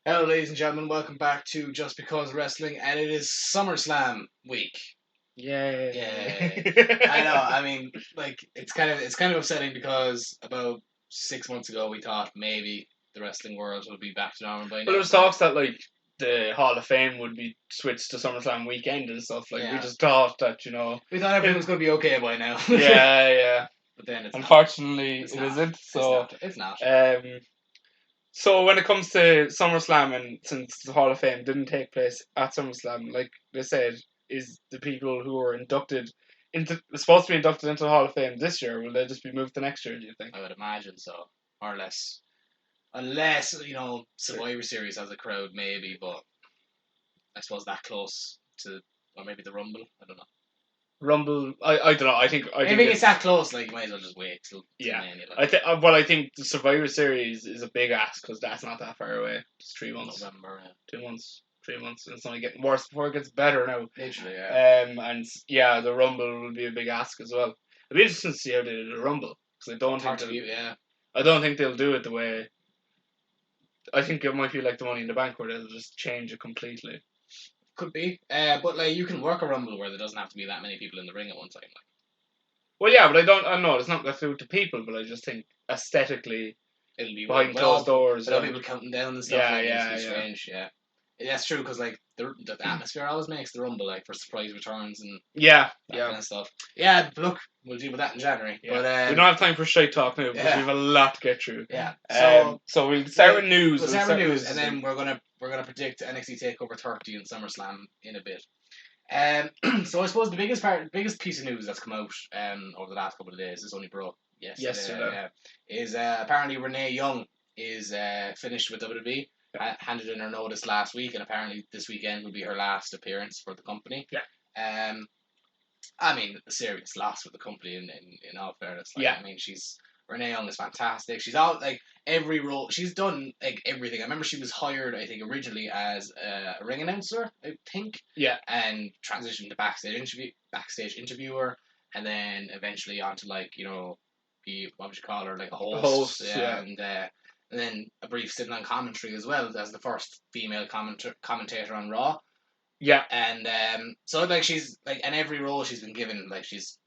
Hello, ladies and gentlemen. Welcome back to Just Because Wrestling, and it is SummerSlam week. Yay! Yay! I know. I mean, like it's kind of upsetting because about 6 months ago we thought maybe the wrestling world would be back to normal by now. Well, there was talks that the Hall of Fame would be switched to SummerSlam weekend and stuff. We Yeah. just thought that We thought everything was going to be okay by now. yeah. But then it's Unfortunately, not. it isn't. So It's not. So when it comes to SummerSlam, and since the Hall of Fame didn't take place at SummerSlam, like they said, is the people who were supposed to be inducted into the Hall of Fame this year, will they just be moved to next year? Do you think? I would imagine so, more or less. Unless Survivor Series has a crowd, maybe. But I suppose that close to, or maybe the Rumble. I don't know. Rumble, I don't know. I think It's that close. Like you might as well just wait till yeah. Mania. I think the Survivor Series is a big ask because that's not that far away. It's 3 months. November, 2 months. 3 months, and it's only getting worse before it gets better now. Literally, yeah. And yeah, the Rumble will be a big ask as well. It'll be interesting to see how they do the Rumble because I don't think they'll do it the way. I think it might be like the Money in the Bank where they'll just change it completely. Could be, but like you can work a Rumble where there doesn't have to be that many people in the ring at one time. Like. Well, yeah, but I don't know. It's not that food to people, but I just think aesthetically, it'll be behind closed doors. Without people counting down and stuff. Yeah, strange. Yeah, that's true because like the atmosphere always makes the Rumble like for surprise returns and kind of stuff. Yeah, look, we'll deal with that in January. Yeah. But we don't have time for straight talk now because we have a lot to get through. Yeah. So we'll start with news. We'll start with news, and then we're gonna predict NXT Takeover 30 and SummerSlam in a bit. So I suppose the biggest piece of news that's come out over the last couple of days, this only broke yesterday, is apparently Renee Young is finished with WWE. Handed in her notice last week, and apparently this weekend will be her last appearance for the company. Yeah. I mean, a serious loss for the company in all fairness. I mean, Renee Young is fantastic. She's out like every role. She's done like everything. I remember she was hired, I think, originally as a ring announcer, I think. Yeah. And transitioned to backstage interviewer, and then eventually onto be what would you call her, like a host. And then a brief stint on commentary as well as the first female commentator on Raw. Yeah. And so like she's like in every role she's been given, like she's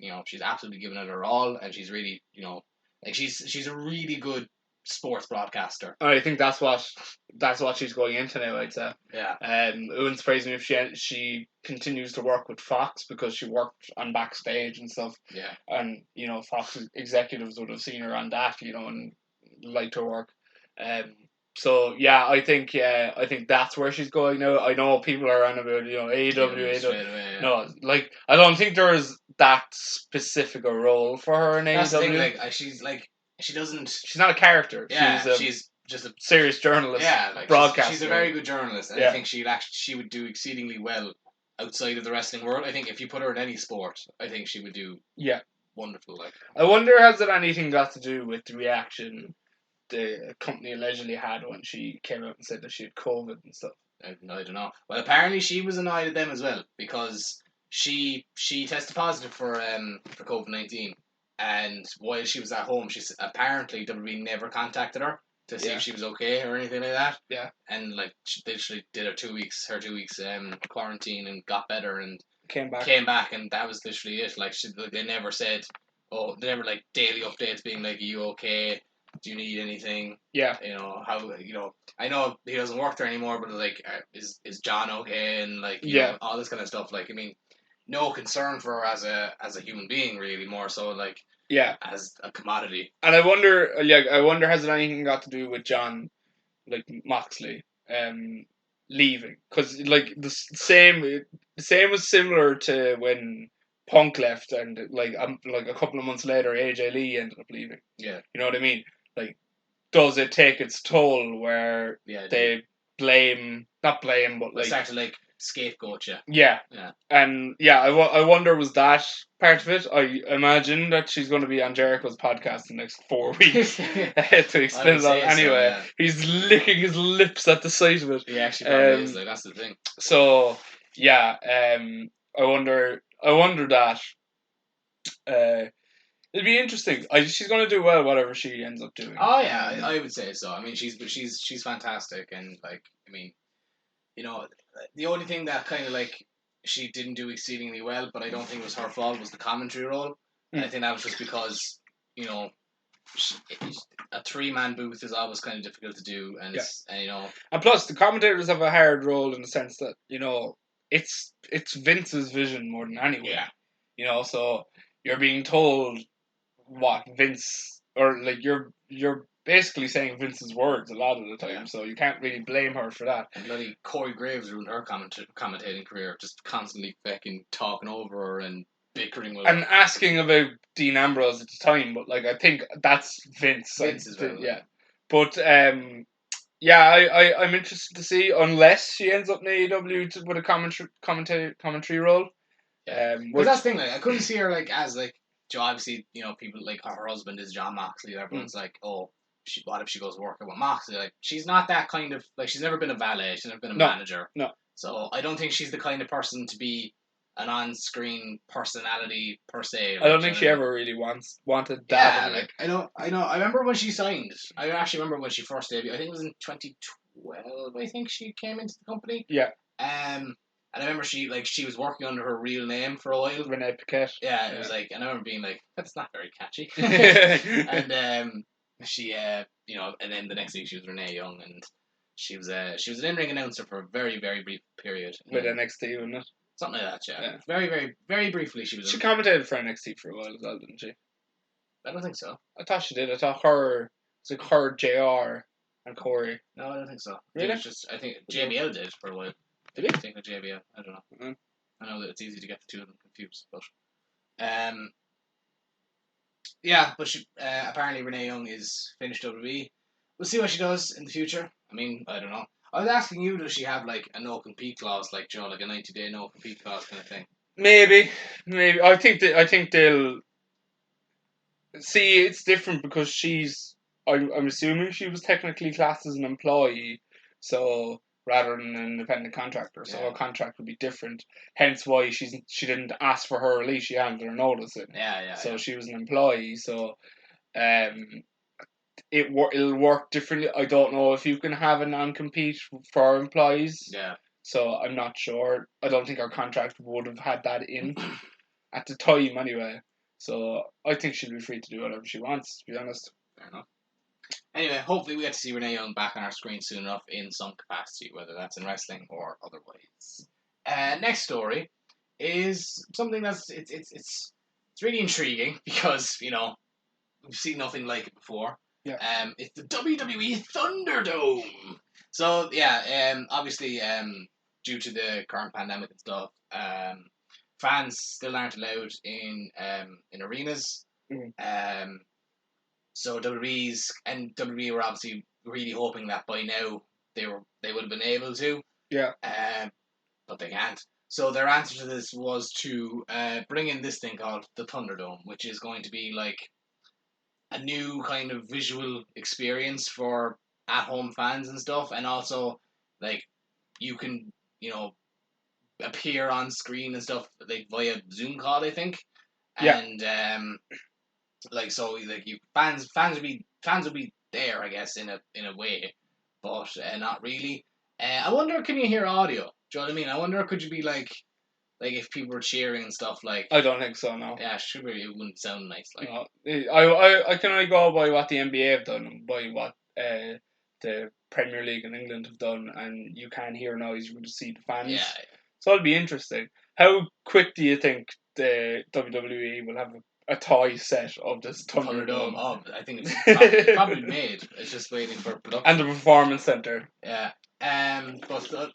absolutely given it her all, and she's really like she's a really good sports broadcaster. I think that's what she's going into now, I'd say. Yeah. It wouldn't surprise me if she continues to work with Fox because she worked on backstage and stuff. Yeah. And Fox executives would have seen her on that, and liked her work. So yeah, I think that's where she's going now. I know people are on about AEW. No, like I don't think there's that specific a role for her in AEW. That's the thing, like she's like she doesn't. She's not a character. Yeah, she's just a serious journalist. Yeah, like broadcaster. She's a very good journalist, and I think she would do exceedingly well outside of the wrestling world. I think if you put her in any sport, I think she would do wonderful. Like I wonder, has it anything got to do with the reaction the company allegedly had when she came out and said that she had COVID and stuff? I don't know. Well, apparently she was annoyed at them as well because she tested positive for COVID-19, and while she was at home, apparently WWE never contacted her to see if she was okay or anything like that. Yeah. And like she literally did her 2 weeks quarantine and got better and came back, and that was literally it. Like they never said, they never like daily updates being like, "Are you okay? Do you need anything?" Yeah. How I know he doesn't work there anymore, but like, is John okay? And like, all this kind of stuff. Like, I mean, no concern for her as a human being, really, more so like as a commodity. And I wonder, has it anything got to do with John, like Moxley, leaving? Because like the same was similar to when Punk left, and like a couple of months later, AJ Lee ended up leaving. Yeah, you know what I mean. Like, does it take its toll where they not blame, but like start to like scapegoat you? Yeah. And I wonder, was that part of it? I imagine that she's going to be on Jericho's podcast in the next 4 weeks to explain that. Anyway, so, he's licking his lips at the sight of it. He actually probably is. Like, that's the thing. So I wonder that. It'd be interesting. She's going to do well, whatever she ends up doing. Oh yeah, I would say so. I mean, she's fantastic, and like, I mean, you know, the only thing that kind of like she didn't do exceedingly well, but I don't think it was her fault, was the commentary role. And I think that was just because, you know, a 3-man booth is always kind of difficult to do, and you know, and plus the commentators have a hard role in the sense that, you know, it's Vince's vision more than anyone. Yeah. You know, so you're being told what Vince, or like you're basically saying Vince's words a lot of the time, so you can't really blame her for that. And bloody Corey Graves ruined her commentating career, just constantly fucking talking over her and bickering with her. And asking about Dean Ambrose at the time, but like, I think that's Vince. Vince as well. Yeah. But yeah, I'm interested to see, unless she ends up in AEW with a commentary role. But that's the thing, like, I couldn't see her like as like, Joe, obviously, you know, people like her husband is John Moxley. Everyone's like, oh, what if she goes working with Moxley? Like, she's not that kind of, like, she's never been a valet, she's never been a manager. No. So I don't think she's the kind of person to be an on-screen personality per se. Like, I don't think she ever really wanted that. Yeah, like, I know. I remember when she signed. I actually remember when she first debuted. I think it was in 2012. I think she came into the company. Yeah. And I remember she was working under her real name for a while. Renee Paquette. Yeah, it was like, and I remember being like, that's not very catchy. And she, you know, and then the next week she was Renee Young, and she was an in-ring announcer for a very, very brief period. With NXT, wasn't it? Something like that, yeah. Very, very, very briefly she was. She commentated for NXT for a while as well, didn't she? I don't think so. I thought she did. I thought it's like her, JR, and Corey. No, I don't think so. Really? I think JBL did for a while. Did he? I think of JBL. I don't know. Mm-hmm. I know that it's easy to get the two of them confused, but yeah. But she apparently Renee Young is finished WWE. We'll see what she does in the future. I mean, I don't know. I was asking you, does she have like a no compete clause, like Joe, like a 90-day no compete clause kind of thing? Maybe. I think they'll see. It's different because I'm assuming she was technically classed as an employee, so rather than an independent contractor, so her contract would be different. Hence why she didn't ask for her release; she handed her notice in. So she was an employee. So, it'll work differently. I don't know if you can have a non-compete for employees. Yeah. So I'm not sure. I don't think our contract would have had that in at the time anyway. So I think she'll be free to do whatever she wants, to be honest. Fair enough. Anyway, hopefully we get to see Renee Young back on our screen soon enough in some capacity, whether that's in wrestling or otherwise. Next story is something that's it's really intriguing because, you know, we've seen nothing like it before. Yeah. It's the WWE Thunderdome. So yeah, obviously, due to the current pandemic and stuff, fans still aren't allowed in arenas. Mm-hmm. So WWE were obviously really hoping that by now they would have been able to. Yeah. But they can't. So their answer to this was to bring in this thing called the Thunderdome, which is going to be like a new kind of visual experience for at-home fans and stuff, and also like you can, you know, appear on screen and stuff like via Zoom call, I think. Yeah. And like, so like you fans would be there, I guess, in a way, but not really. I wonder, can you hear audio? Do you know what I mean? I wonder, could you be like if people were cheering and stuff, like. I don't think so. No. Yeah, sure, it wouldn't sound nice. Like. No, I can only go by what the NBA have done and by what the Premier League in England have done, and you can't hear noise. You can just see the fans. Yeah. So it'll be interesting. How quick do you think the WWE will have a toy set of this Thunderdome? Oh, I think it's probably made. It's just waiting for production. And the Performance Centre. Yeah. But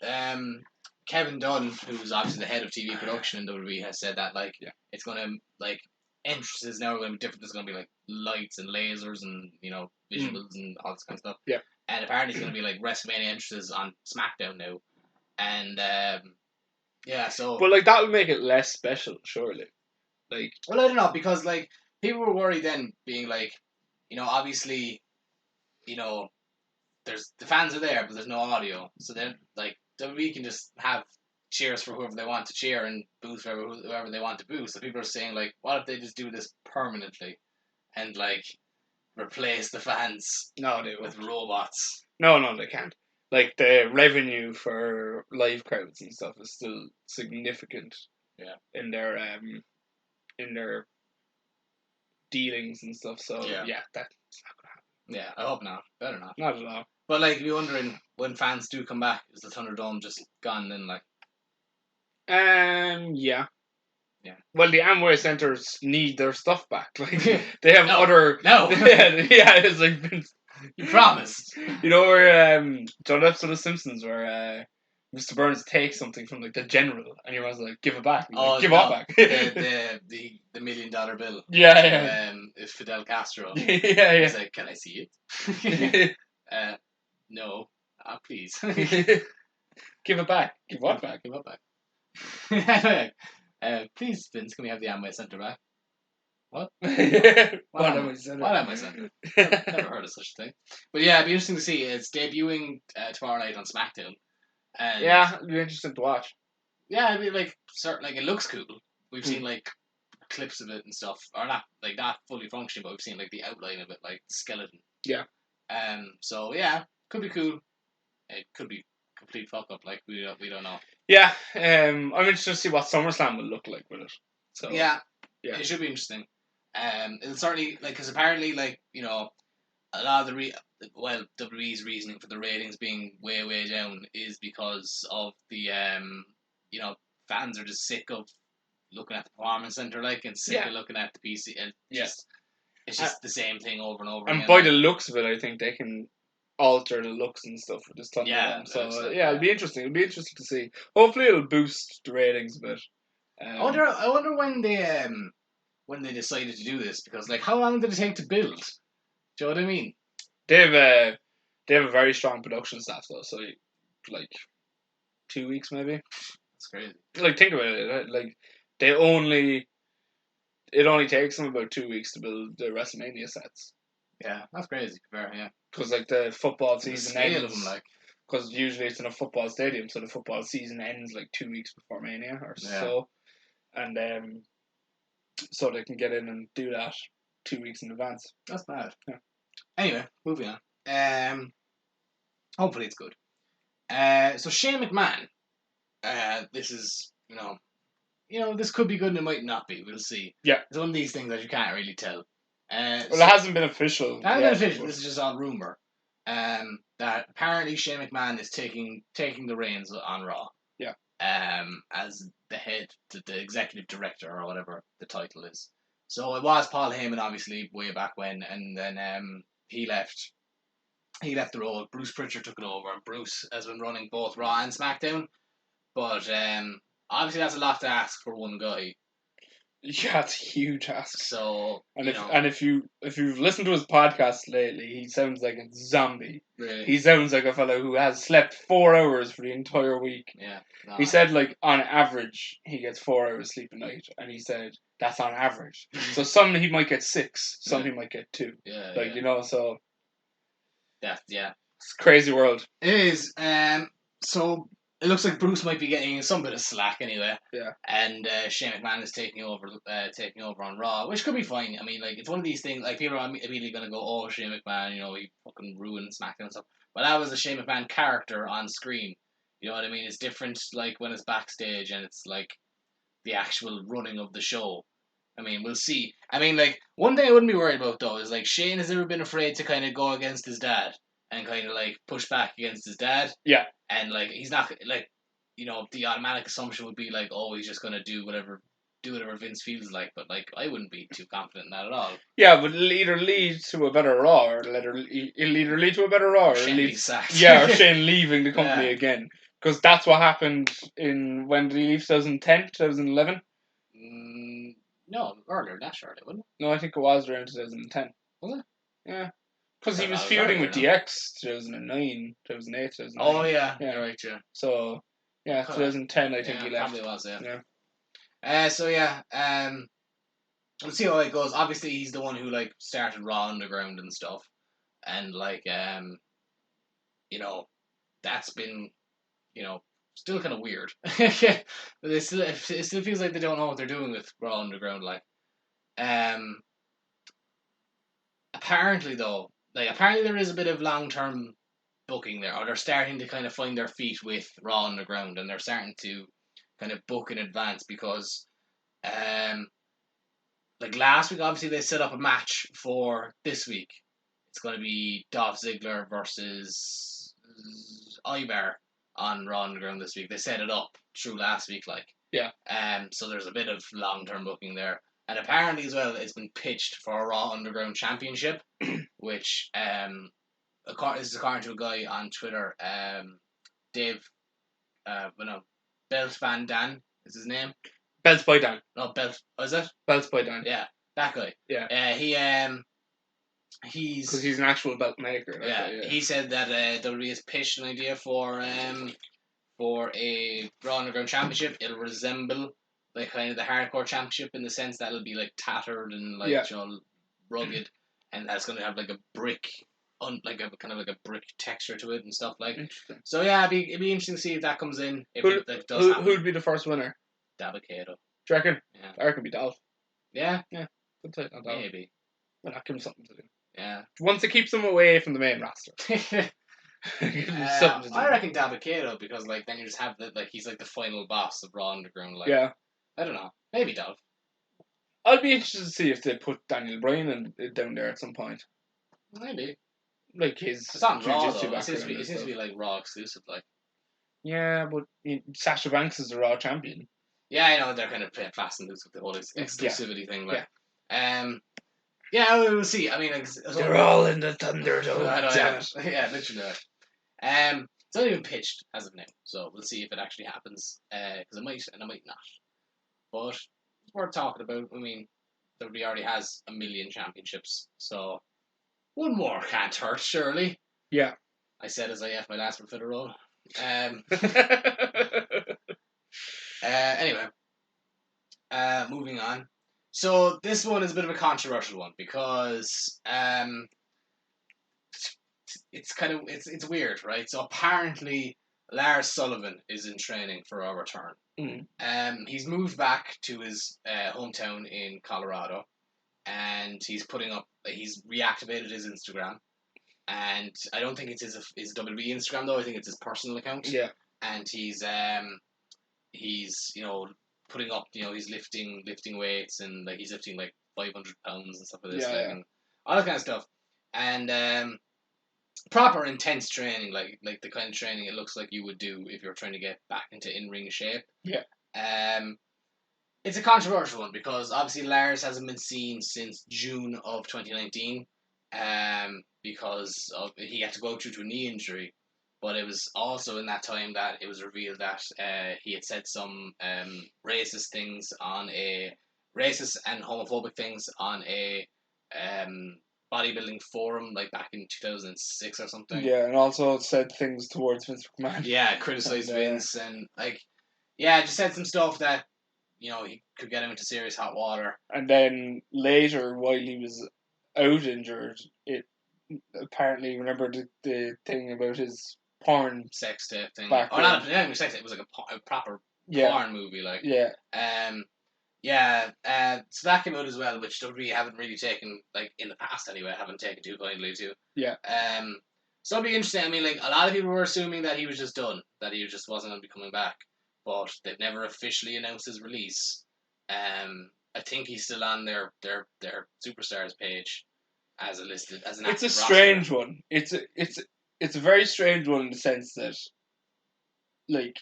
Kevin Dunn, who's obviously the head of TV production in WWE, has said that like it's gonna like entrances now are gonna be different. There's gonna be like lights and lasers and, you know, visuals and all this kind of stuff. Yeah. And apparently it's gonna be like WrestleMania entrances on SmackDown now. And yeah, so. But like that would make it less special, surely. Like. Well, I don't know, because like people were worried then, being like, you know, obviously, you know, there's the fans are there, but there's no audio, so then like WWE can just have cheers for whoever they want to cheer and boos for whoever they want to boo. So people are saying like, what if they just do this permanently and like replace the fans with robots? No, they can't. Like the revenue for live crowds and stuff is still significant. Yeah. In their dealings and stuff. So yeah, that's not gonna happen. Yeah, I hope not. Better not. Not at all. But like, you're wondering when fans do come back, is the Thunderdome just gone then? Like, yeah. Yeah. Well, the Amway Centers need their stuff back. Like they have No. yeah, it's like been. You promised. You know where John episode of Simpsons where Mr. Burns takes something from like the general and your man's like, give it back. Like, give what back? the $1 million bill. Yeah. It's Fidel Castro. Yeah. He's like, can I see it? No. Please. Give it back. Give what back? Give what back? Please, Vince, can we have the Amway Center back? What? What Amway Center? Never heard of such a thing. But yeah, it'd be interesting to see. It's debuting tomorrow night on SmackDown. And yeah, it'd be interesting to watch. Yeah, I mean, like it looks cool. We've seen like clips of it and stuff, or not fully functioning, but we've seen like the outline of it, like the skeleton. Yeah. So yeah, could be cool. It could be complete fuck up. Like we don't know. Yeah. I'm interested to see what SummerSlam will look like with it. So yeah, it should be interesting. It'll certainly because apparently a lot of WWE's reasoning for the ratings being way down is because of the fans are just sick of looking at the Performance Center and sick of looking at the PC and it's just the same thing over and over again. And by the looks of it, I think they can alter the looks and stuff for this time. So it'll be interesting. It'll be interesting to see. Hopefully, it'll boost the ratings a bit. I wonder when they decided to do this, because how long did it take to build? Do you know what I mean? They have a very strong production staff though, so 2 weeks maybe. That's crazy. Think about it. It only takes them about 2 weeks to build the WrestleMania sets. Yeah, that's crazy. Yeah. Because the football season ends. Of them, because usually it's in a football stadium, so the football season ends 2 weeks before Mania or so, and so they can get in and do that 2 weeks in advance. That's bad. Yeah. Anyway, moving on. Hopefully it's good. So Shane McMahon. This is this could be good and it might not be. We'll see. Yeah, it's one of these things that you can't really tell. It hasn't been official. This is just on rumor. That apparently Shane McMahon is taking the reins on Raw. Yeah. As the head, the executive director or whatever the title is. So it was Paul Heyman, obviously, way back when, and then he left. He left the role. Bruce Pritchard took it over, and Bruce has been running both Raw and SmackDown. But obviously, that's a lot to ask for one guy. Yeah, it's a huge ask. So if you've listened to his podcast lately, he sounds like a zombie. Really? He sounds like a fellow who has slept 4 hours for the entire week. Yeah. No, he said on average he gets 4 hours sleep a night, and he said that's on average. So some he might get 6, some he might get 2. Yeah. So. Yeah. It's a crazy world. It is. So. It looks like Bruce might be getting some bit of slack anyway. Yeah. And Shane McMahon is taking over on Raw, which could be fine. I mean, it's one of these things, people are immediately going to go, oh, Shane McMahon, he fucking ruined SmackDown and stuff. But that was a Shane McMahon character on screen. You know what I mean? It's different, when it's backstage and it's, the actual running of the show. I mean, we'll see. I mean, one thing I wouldn't be worried about, though, is, Shane has never been afraid to kind of go against his dad. And kind of push back against his dad. Yeah. And he's not the automatic assumption would be oh, he's just gonna do whatever Vince feels like, but I wouldn't be too confident in that at all. Yeah, but it'll either lead to a better Raw, or it'll either lead to a better Raw, or Shane being sacked. Yeah, or Shane leaving the company again, because that's what happened when did he leave? 2010, 2011. No, earlier. That's surely, wouldn't it? No, I think it was around 2010. Was it? Yeah. Because he was feuding with DX 2009, 2008, 2009. Oh, yeah. Right, yeah. So, 2010, I think he left. Probably was, yeah. We'll see how it goes. Obviously, he's the one who, started Raw Underground and stuff. And, that's been, still kind of weird. But it still feels like they don't know what they're doing with Raw Underground. Like, apparently though, apparently there is a bit of long term booking there, or they're starting to kind of find their feet with Raw Underground, and they're starting to kind of book in advance because, like last week, obviously they set up a match for this week. It's going to be Dolph Ziggler versus Ivar on Raw Underground this week. They set it up through last week, like. Yeah. So there's a bit of long term booking there. And apparently as well, it's been pitched for a Raw Underground Championship, which this is according to a guy on Twitter, Dave, Belt Van Dan is his name. Belts by Dan. No, Belt. Was it? Belts by Dan. Yeah, that guy. Yeah. He's because he's an actual belt maker. Yeah. He said that WWE has pitched an idea for a Raw Underground Championship. It'll resemble like kind of the Hardcore Championship in the sense that it'll be like tattered and like rugged, and that's going to have like a brick, like a kind of like a brick texture to it and stuff like. Interesting. So yeah, it'd be interesting to see if that comes in. If who'd be the first winner? Dabba-Kato. Do you reckon? Yeah. I reckon it'd be Dolph. Yeah. Good take on Dolph. Maybe. Well, that gives him something to do. Yeah. Once it keeps him away from the main roster. I reckon Dabba-Kato because like then you just have he's like the final boss of Raw Underground. Like, yeah. I don't know. Maybe Dolph. I'd be interested to see if they put Daniel Bryan down there at some point. Maybe. Like his. It's on Raw though. It seems to be like Raw exclusive. Like. Yeah, but Sasha Banks is the Raw champion. Yeah, I know they're kind of playing fast and loose with the whole exclusivity thing. Like, yeah, we'll see. I mean, they're all in the Thunderdome. Yeah, literally. It's not even pitched as of now, so we'll see if it actually happens. Because it might and it might not. But it's worth talking about. I mean, WWE already has 1 million championships, so one more can't hurt, surely. Yeah. I said as I left my last one for the road. Anyway, moving on. So this one is a bit of a controversial one because it's weird, right? So apparently Lars Sullivan is in training for a return. He's moved back to his hometown in Colorado, and he's reactivated his Instagram. And I don't think it's his WWE Instagram though. I think it's his personal account. Yeah. And he's putting up, he's lifting weights and like he's lifting like 500 pounds and stuff like this, and all that kind of stuff. And proper intense training, like the kind of training it looks like you would do if you're trying to get back into in-ring shape. Yeah. It's a controversial one because obviously Lars hasn't been seen since June of 2019. Because he had to go through to a knee injury, but it was also in that time that it was revealed that he had said some racist and homophobic things on a bodybuilding forum like back in 2006 or something. Yeah, and also said things towards Vince McMahon. Yeah, criticized Vince and just said some stuff that he could get him into serious hot water. And then later, while he was out injured, it apparently remember the thing about his porn sex tape thing. Background. Not sex tape. It was like a proper porn movie. Like so that came out as well, which WWE haven't really taken like in the past anyway. Haven't taken too kindly to. Yeah. So it'll be interesting. I mean, like a lot of people were assuming that he was just done, that he just wasn't going to be coming back, but they've never officially announced his release. I think he's still on their superstars page. As an it's a strange one. It's a very strange one in the sense that, like,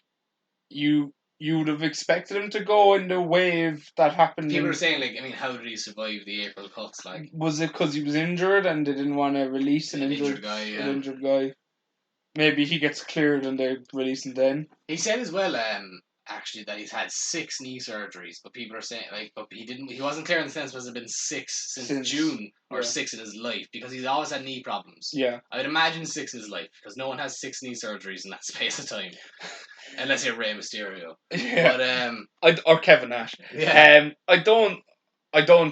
you would have expected him to go in the wave that happened. People are saying, like, I mean, how did he survive the April cuts? Like, was it because he was injured and they didn't want to release an injured guy? Yeah. An injured guy. Maybe he gets cleared and they release him then. He said as well, actually, that he's had 6 knee surgeries, but people are saying but he wasn't clear in the sense was it been 6 since June or 6 in his life because he's always had knee problems. Yeah, I would imagine 6 in his life because no one has 6 knee surgeries in that space of time, unless you're Rey Mysterio. Yeah, or Kevin Nash. Yeah, I don't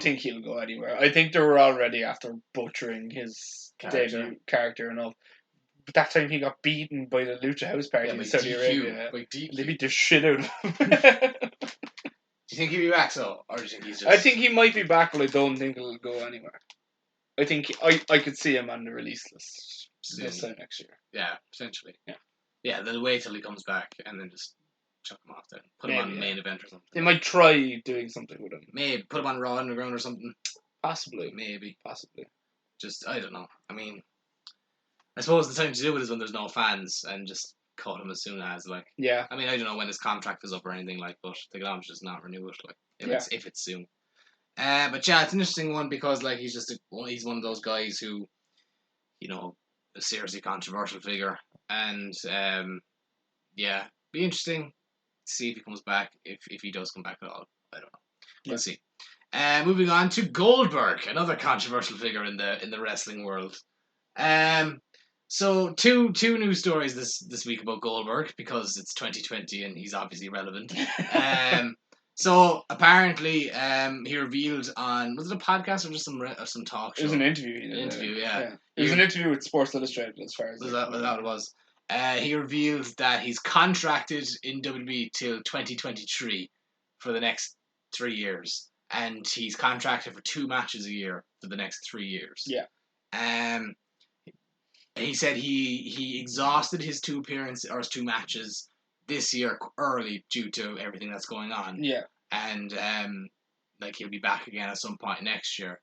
think he'll go anywhere. I think they were already after butchering his debut character enough. But that time he got beaten by the Lucha House Party in Saudi Arabia. They beat the shit out of him. Do you think he'll be back, or do you think he's just... I think he might be back, but I don't think he'll go anywhere. I think I could see him on the release list this time next year. Yeah, potentially. Yeah. Yeah, they'll wait till he comes back and then just chuck him off then. Put him on the main event or something. They might try doing something with him. Maybe. Put him on Raw Underground or something. Possibly. Maybe. Possibly. Just, I don't know. I mean, I suppose the time to do it is when there's no fans and just cut him as soon as, like... Yeah. I mean, I don't know when his contract is up or anything, like, but they could just not renew it, like, if it's soon. But yeah, it's an interesting one because, like, he's one of those guys who, you know, a seriously controversial figure. And, yeah, be interesting to see if he comes back, if he does come back at all. I don't know. We'll see. Moving on to Goldberg, another controversial figure in the wrestling world. So two news stories this week about Goldberg because it's 2020 and he's obviously relevant. So apparently, he revealed on, was it a podcast or just some talk show? It was an interview. Yeah. It was an interview with Sports Illustrated, as far as was that what it was? He revealed that he's contracted in WWE till 2023 for the next 3 years, and he's contracted for 2 matches a year for the next 3 years. Yeah. He said he exhausted his 2 appearances or his 2 matches this year early due to everything that's going on. Yeah. And like he'll be back again at some point next year.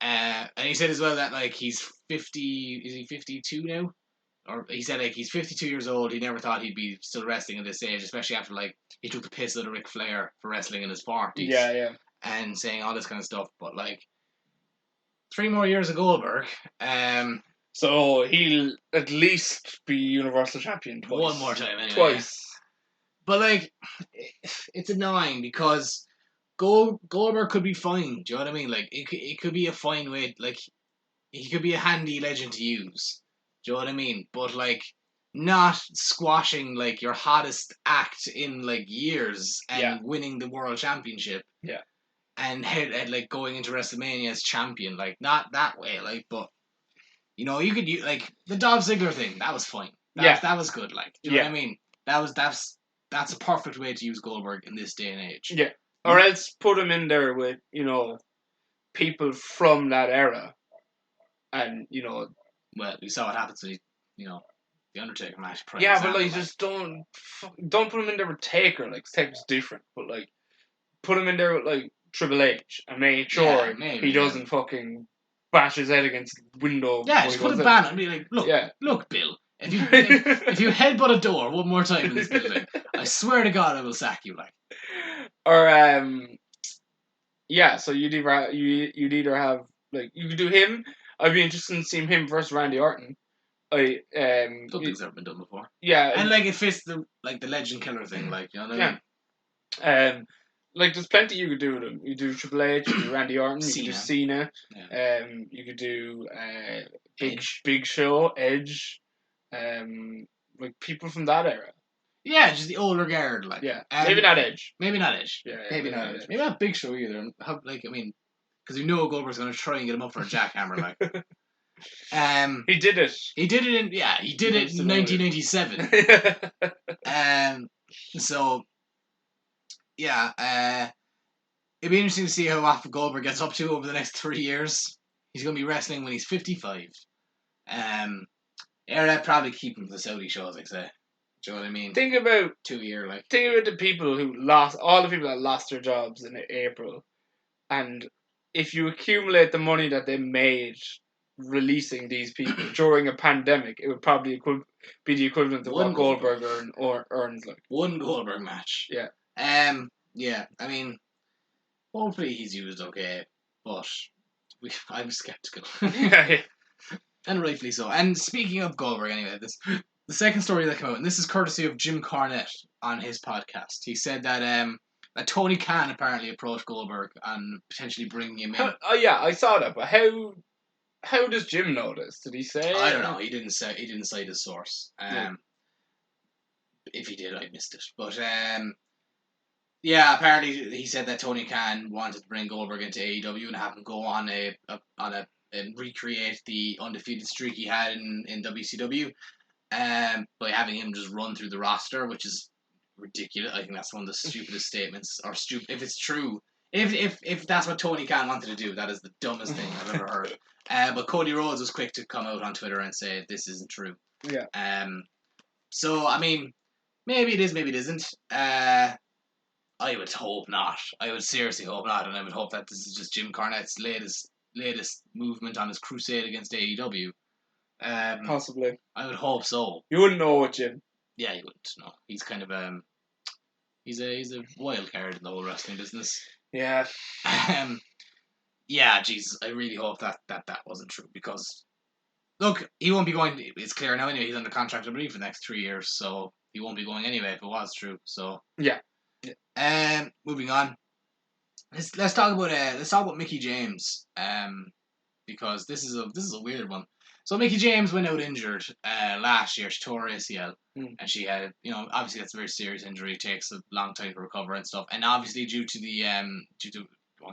And he said as well that like he's 50. Is he 52 now? Or he said like he's 52 years old. He never thought he'd be still wrestling at this age, especially after like he took the piss out of Ric Flair for wrestling in his 40s. Yeah. And saying all this kind of stuff. But like 3 more years of Goldberg. So he'll at least be Universal Champion twice. 1 more time anyway. Twice. But like, it's annoying because Goldberg could be fine. Do you know what I mean? Like, it could be a fine way. Like, he could be a handy legend to use. Do you know what I mean? But like, not squashing like your hottest act in like years and winning the world championship. Yeah. And like going into WrestleMania as champion. Like, not that way. Like, but you know, you could use like the Dolph Ziggler thing. That was fine. That was good. Like, do you know what I mean? That's a perfect way to use Goldberg in this day and age. Yeah. Or else put him in there with, you know, people from that era. And, you know... Well, we saw what happens to, you know, The Undertaker match. Yeah, but, like, just don't put him in there with Taker. Like, Taker's different. But, like, put him in there with, like, Triple H. And make sure he doesn't fucking bash his head against the window. Yeah, just put a ban and be like, look, Bill. If you headbutt a door 1 more time in this building, I swear to God I will sack you. Like, or so you'd either have like you could do him. I'd be interested in seeing him versus Randy Orton. Don't think it's ever been done before. Yeah, and like it fits the legend killer thing. Like, you know what I mean? Like there's plenty you could do with him. You do Triple H, you do Randy Orton, you could do Cena. Yeah. You could do Big Show, Edge. Like people from that era. Yeah, just the older guard, like. Yeah, maybe not Edge. Maybe not Edge. Yeah, maybe not Edge. Maybe not Big Show either. Like, I mean, because we know Goldberg's going to try and get him up for a jackhammer, like. He did it. He did it in 1997. So, yeah, it'd be interesting to see how often Goldberg gets up to over the next 3 years. He's going to be wrestling when he's 55. Yeah, that'd probably keep him to the Saudi shows, I'd say. Do you know what I mean? Think about 2 year, like. Think about the people who all the people that lost their jobs in April, and if you accumulate the money that they made releasing these people during a pandemic, it would probably be the equivalent of what Goldberg earns like. 1 Goldberg match. Yeah. Yeah. I mean, hopefully he's used okay, but I'm skeptical. Yeah. And rightfully so. And speaking of Goldberg, anyway, the second story that came out, and this is courtesy of Jim Cornette on his podcast. He said that Tony Khan apparently approached Goldberg on potentially bringing him in. Yeah, I saw that. But how does Jim know this? Did he say? I don't know. He didn't cite his source. If he did, I missed it. But yeah, apparently he said that Tony Khan wanted to bring Goldberg into AEW and have him go on and recreate the undefeated streak he had in WCW. by having him just run through the roster, which is ridiculous. I think that's one of the stupidest statements, or if it's true. If that's what Tony Khan wanted to do, that is the dumbest thing I've ever heard. But Cody Rhodes was quick to come out on Twitter and say this isn't true. Yeah. So I mean, maybe it is, maybe it isn't. I would hope not. I would seriously hope not, and I would hope that this is just Jim Cornette's latest movement on his crusade against AEW. Possibly. I would hope so. You wouldn't know it, Jim. Yeah, you wouldn't know. He's kind of he's a wild card in the whole wrestling business. Yeah. Yeah, Jesus, I really hope that wasn't true, because look, he won't be going. It's clear now anyway. He's under contract, I believe, for the next 3 years, so he won't be going anyway if it was true. So yeah. Moving on. Let's talk about Mickie James. Because this is a weird one. So Mickie James went out injured last year. She tore her ACL, and she had, obviously that's a very serious injury. It takes a long time to recover and stuff. And obviously due to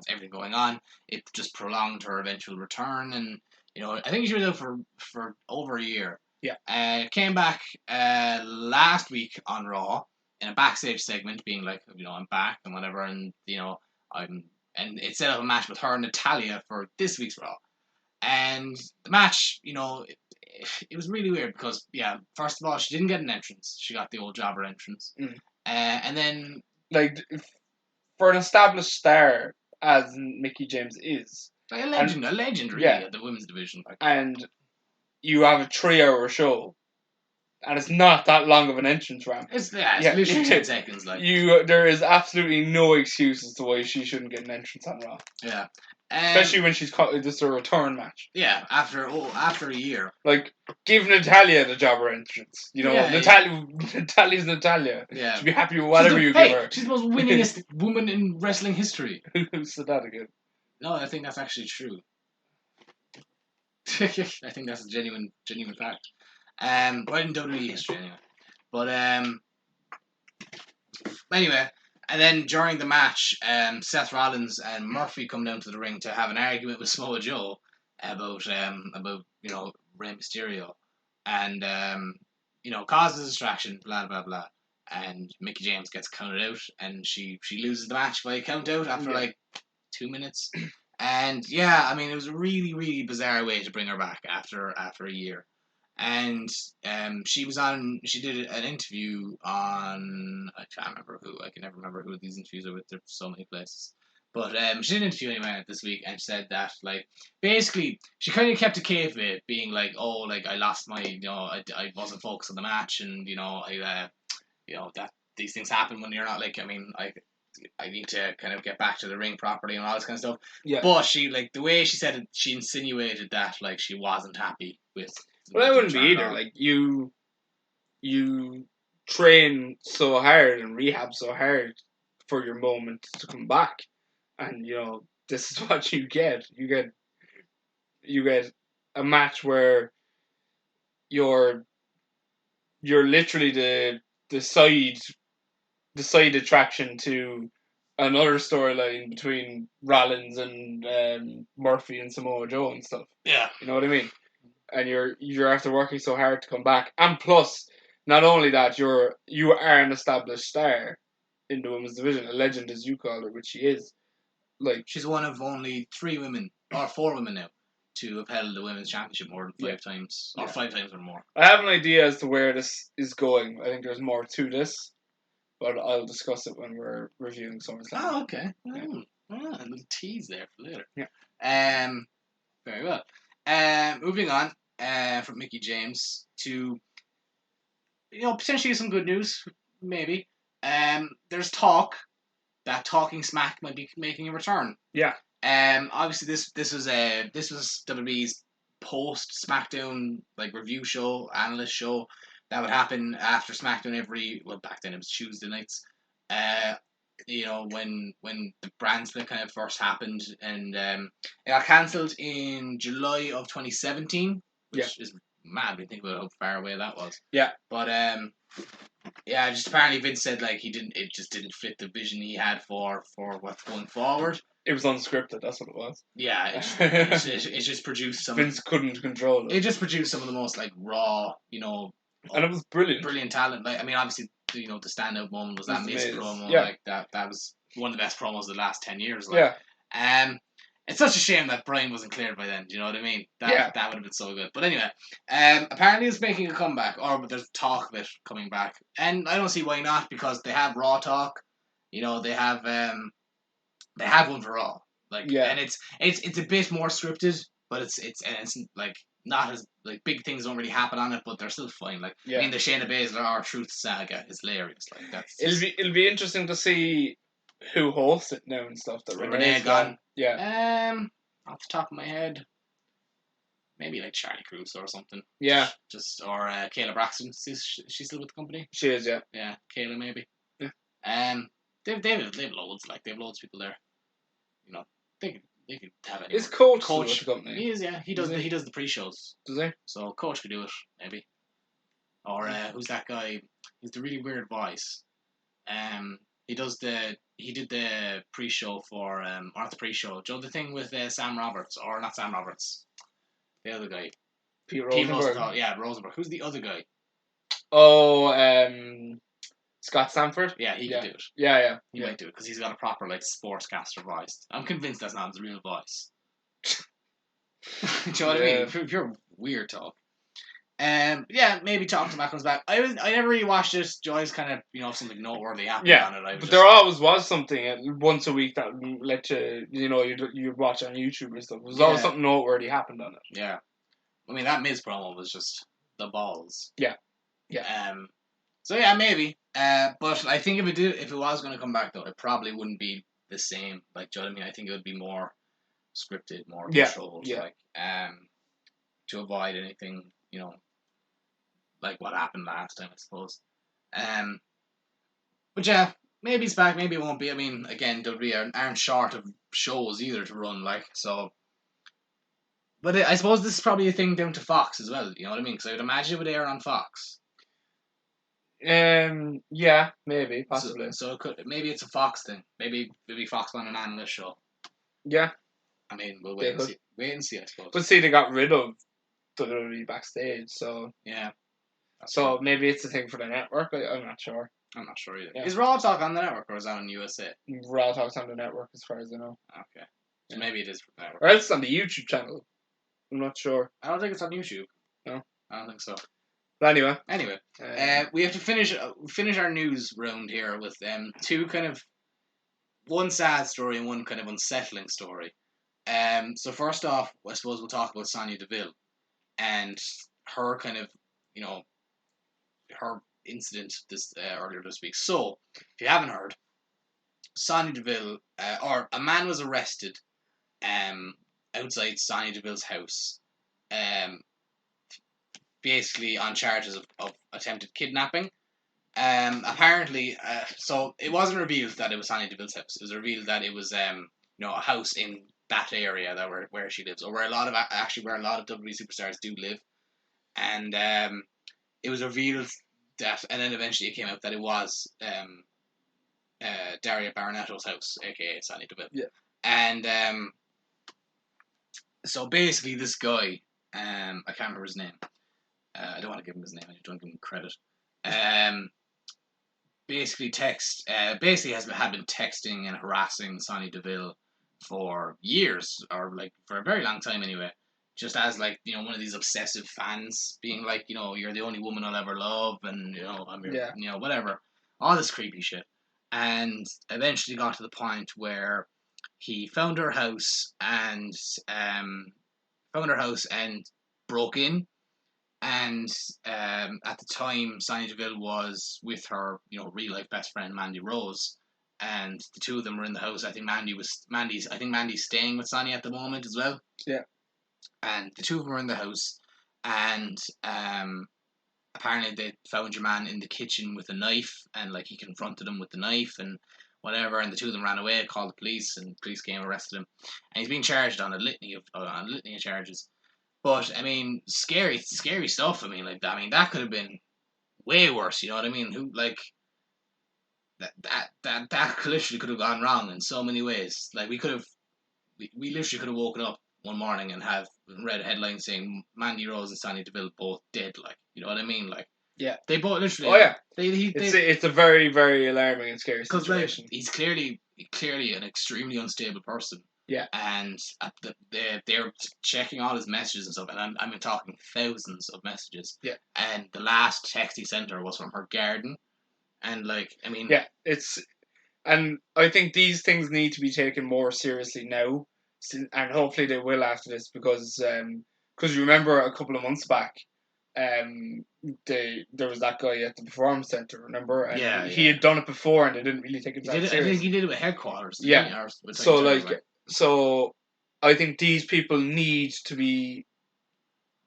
everything going on, it just prolonged her eventual return. And I think she was out for over a year. Yeah. Came back last week on Raw in a backstage segment, being like, I'm back and whatever, and and it set up a match with her and Natalya for this week's Raw. And the match, it was really weird because, first of all, she didn't get an entrance. She got the old jobber entrance. And then, like, for an established star as Mickie James is, like a legend really, at the women's division. And you have a 3-hour show, and it's not that long of an entrance ramp. It's literally 10 seconds. There is absolutely no excuse as to why she shouldn't get an entrance on Raw. Yeah. Especially when she's this is a return match. Yeah, after a year. Like, give Natalya the jobber entrance. Natalya's Natalya. Yeah. She'd be happy with whatever you give her. She's the most winningest woman in wrestling history. Who said that again? No, I think that's actually true. I think that's a genuine fact. Well, in WWE history anyway. But anyway, and then during the match, Seth Rollins and Murphy come down to the ring to have an argument with Samoa Joe about Rey Mysterio, and causes a distraction, blah blah blah, and Mickie James gets counted out, and she loses the match by a count out after like 2 minutes. And it was a really, really bizarre way to bring her back after a year. And she did an interview on, I can't remember who, I can never remember who these interviews are with, there's so many places. But she did an interview anyway this week, and said that, like, basically, she kind of kept a kayfabe, being like, oh, like, I lost my, I wasn't focused on the match, and, that these things happen when you're not, like, I need to kind of get back to the ring properly and all this kind of stuff. Yeah. But she, like, the way she said it, she insinuated that, like, she wasn't happy with. Well, I wouldn't be either. Like, you train so hard and rehab so hard for your moment to come back, and this is what you get. You get a match where you're literally the side attraction to another storyline between Rollins and Murphy and Samoa Joe and stuff. Yeah. You know what I mean? And you're after working so hard to come back. And plus, not only that, you are an established star in the women's division, a legend as you call her, which she is. Like, she's one of only 3 women, or 4 women now, to have held the women's championship more than 5 times, or 5 times or more. I have an idea as to where this is going. I think there's more to this, but I'll discuss it when we're reviewing Summerslam. Oh, okay. A little tease there for later. Yeah. Very well. Moving on from Mickie James to potentially some good news, maybe. There's talk that Talking Smack might be making a return. Yeah. Obviously this was WWE's post SmackDown review show, analyst show that would happen after SmackDown back then it was Tuesday nights. When the brand split kind of first happened, and it got cancelled in July of 2017, which is mad when you think about how far away that was. Yeah. But just apparently Vince said it just didn't fit the vision he had for what's going forward. It was unscripted, that's what it was. Yeah, it just produced some. Vince couldn't control it. It just produced some of the most raw, And it was brilliant. Brilliant talent. Like, I mean, obviously, the standout moment was that Miz promo. Yeah. Like, that was one of the best promos of the last 10 years. Like. Yeah. It's such a shame that Brian wasn't cleared by then. Do you know what I mean? That would have been so good. But anyway, apparently it's making a comeback, or there's talk of it coming back, and I don't see why not, because they have Raw talk. They have one for Raw. Like, and it's a bit more scripted, but it's like not as like big things don't really happen on it, but they're still fine. Like, I mean, the Shayna Baszler R-Truth saga is hilarious. Like, that's it'll be interesting to see who hosts it now and stuff. That Renee gone. Yeah. Off the top of my head, maybe like Charlie Cruz or something. Yeah. Or Kayla Braxton. She's still with the company. She is. Yeah. Yeah. Kayla maybe. Yeah. They have loads. Like, they have loads of people there. They could have it. Is Coach with the company? He is. Yeah. He does the pre-shows. Does he? So Coach could do it maybe. Or who's that guy? He's the really weird voice. He did the pre-show for or not the pre-show. Joe, the thing with Sam Roberts, or not Sam Roberts, the other guy. Pete Rosenberg. Yeah, Rosenberg. Who's the other guy? Oh, Scott Sanford. Yeah, he could do it. Yeah. He might do it because he's got a proper like sportscaster voice. I'm convinced that's not his real voice. Do you know what I mean? Pure weird talk. Maybe Talk to Mac comes back. I never really watched it. Joy's kind of something noteworthy happened on it. But there always was something once a week that let you'd watch on YouTube and stuff. There's always something noteworthy happened on it. Yeah, I mean, that Miz promo was just the balls. Yeah. So yeah, maybe. But I think if it was going to come back though, it probably wouldn't be the same. Like, do you know what I mean? I think it would be more scripted, more controlled. Yeah. Like, to avoid anything, like what happened last time, I suppose. But yeah, maybe it's back, maybe it won't be. I mean, again, WWE aren't short of shows either to run, like, so. But I suppose this is probably a thing down to Fox as well, you know what I mean? Because I would imagine it would air on Fox. Yeah, maybe, possibly. So maybe it's a Fox thing. Maybe Fox on an analyst show. Yeah. I mean, we'll wait and see, I suppose. But see, they got rid of WWE backstage, so. Yeah. So maybe it's a thing for the network. I'm not sure. I'm not sure either. Yeah. Is Raw Talk on the network or is that on USA? Raw Talk's on the network, as far as I know. Okay. So maybe it is for the network. Or else it's on the YouTube channel. I'm not sure. I don't think it's on YouTube. No, I don't think so. But anyway, we have to finish our news round here with two kind of one sad story and one kind of unsettling story. So first off, I suppose we'll talk about Sonya Deville and her kind of her incident earlier this week. So if you haven't heard, Sonya Deville or a man was arrested outside Sonya Deville's house. Basically on charges of attempted kidnapping. Apparently, so it wasn't revealed that it was Sonya Deville's house. It was revealed that it was a house in that area where she lives, or where a lot of WWE superstars do live. And it was revealed that, and then eventually it came out that it was Daria Baronetto's house, aka Sonya Deville. Yeah. And so basically, this guy, I can't remember his name. I don't want to give him his name. I don't give him credit. Basically had been texting and harassing Sonya Deville for years, or like for a very long time anyway. Just as like one of these obsessive fans, being like you're the only woman I'll ever love, and I'm your whatever, all this creepy shit. And eventually got to the point where he found her house and broke in. And at the time, Sonya Deville was with her, real life best friend Mandy Rose, and the two of them were in the house. I think Mandy's staying with Sonya at the moment as well. Yeah. And the two of them were in the house, and apparently they found your man in the kitchen with a knife, and like he confronted him with the knife and whatever, and the two of them ran away, called the police, and the police came and arrested him, and he's being charged on a litany of charges. But I mean, scary stuff. I mean, that could have been way worse. You know what I mean? Who like that literally could have gone wrong in so many ways. Like we literally could have woken up one morning and have read a headline saying Mandy Rose and Sonya Deville both dead. Like, you know what I mean? Like Yeah, they both literally. Oh yeah, it's a very, very alarming and scary situation. Like, he's clearly an extremely unstable person. Yeah, and they're checking all his messages and stuff, and I'm talking thousands of messages. Yeah, and the last text he sent her was from her garden, and like I mean, yeah, and I think these things need to be taken more seriously now, and hopefully they will after this because you remember a couple of months back. There was that guy at the performance center, remember? And he had done it before, and they didn't really take it that seriously. I think he did it with headquarters. Yeah. So I think these people need to be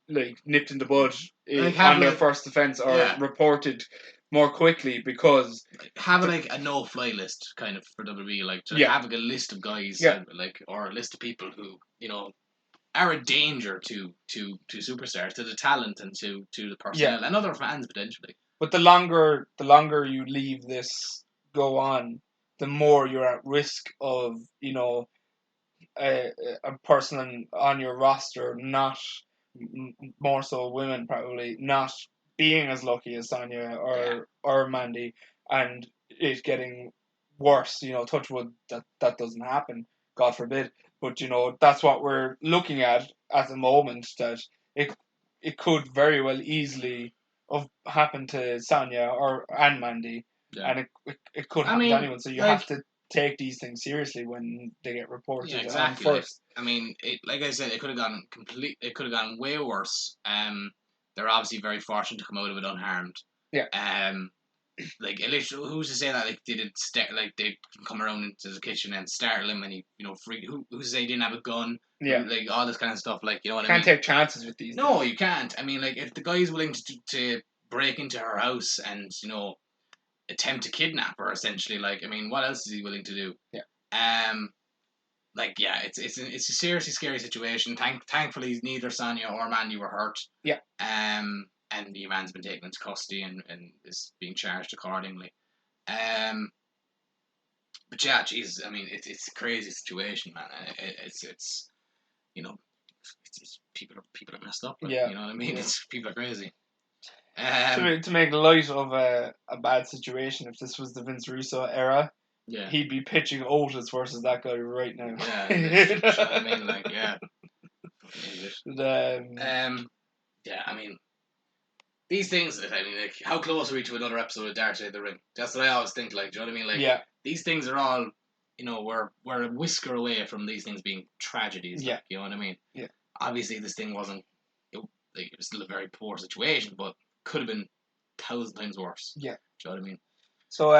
like nipped in the bud on their first offence or reported more quickly, because having like a no-fly list kind of for WWE, like to having a list of guys, like, or a list of people who are a danger to superstars, to the talent, and to the personnel and other fans potentially. But the longer you leave this go on, the more you're at risk of a person on your roster, not more so women probably, not being as lucky as Sonya or Mandy, and it getting worse. Touch wood that doesn't happen, God forbid. But that's what we're looking at the moment. That it could very well easily have happened to Sonya and Mandy, and it could happen to anyone. So you have to take these things seriously when they get reported. Yeah, exactly. First. I mean, like I said, it could have gone It could have gone way worse. They're obviously very fortunate to come out of it unharmed. Yeah. Like who's to say that they didn't they come around into the kitchen and startle him and he free who's to say he didn't have a gun? Yeah. Like all this kind of stuff. Like what I mean. Can't take chances with these. No, you can't. I mean, like if the guy's willing to break into her house and attempt to kidnap her, essentially. Like, I mean, what else is he willing to do? Yeah. It's a seriously scary situation. Thankfully, neither Sonya or Mandy were hurt. Yeah. And the man's been taken into custody and is being charged accordingly. But yeah, Jesus, I mean, it's a crazy situation, man. It's people are messed up. Like, you know what I mean? It's people are crazy. To make light of a bad situation, if this was the Vince Russo era, he'd be pitching Otis versus that guy right now. Yeah, I mean, like, yeah. I mean, these things. I mean, like, how close are we to another episode of Dark Side of the Ring? That's what I always think. Like, do you know what I mean? Like, these things are all, we're a whisker away from these things being tragedies. Yeah, like, you know what I mean? Yeah. Obviously, this thing wasn't. It was still a very poor situation, but could have been 1,000 times worse. Yeah. Do you know what I mean? So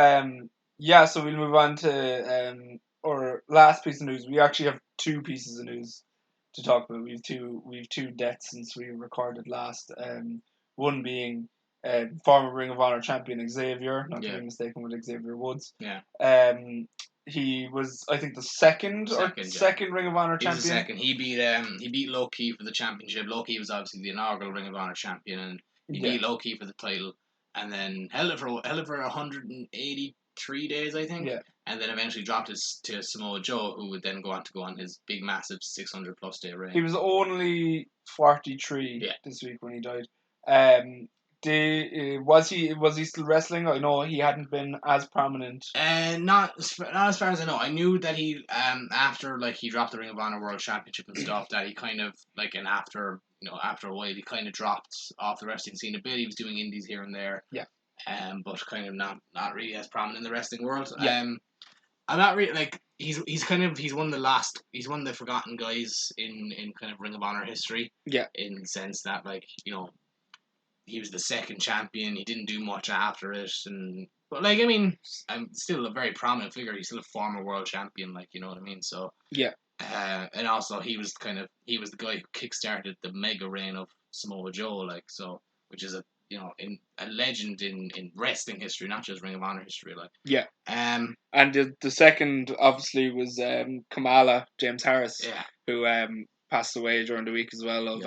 so we'll move on to our last piece of news. We actually have two pieces of news to talk about. We've two deaths since we recorded last. One being former Ring of Honor champion Xavier, not to be mistaken with Xavier Woods. Yeah. He was, I think, the second Ring of Honor champion. He was the second. He beat Low-Ki for the championship. Low-Ki was obviously the inaugural Ring of Honor champion, and he beat Low-Ki for the title, and then held it for 183 days, I think. Yeah. And then eventually dropped it to Samoa Joe, who would then go on his big, massive 600+ day reign. He was only 43 this week when he died. Was he still wrestling? I know he hadn't been as prominent. Not as far as I know. I knew that he after he dropped the Ring of Honor World Championship and stuff, that he kind of after a while he kind of dropped off the wrestling scene a bit. He was doing indies here and there. Yeah. But kind of not really as prominent in the wrestling world. Yeah. I'm not really he's one of the forgotten guys in kind of Ring of Honor history. Yeah. In the sense that he was the second champion. He didn't do much after it, but I mean, I'm still a very prominent figure. He's still a former world champion, you know what I mean. So yeah. And also he was the guy who kickstarted the mega reign of Samoa Joe, which is a legend in wrestling history, not just Ring of Honor history, Yeah. And the second obviously was Kamala James Harris. Yeah. Who passed away during the week as well of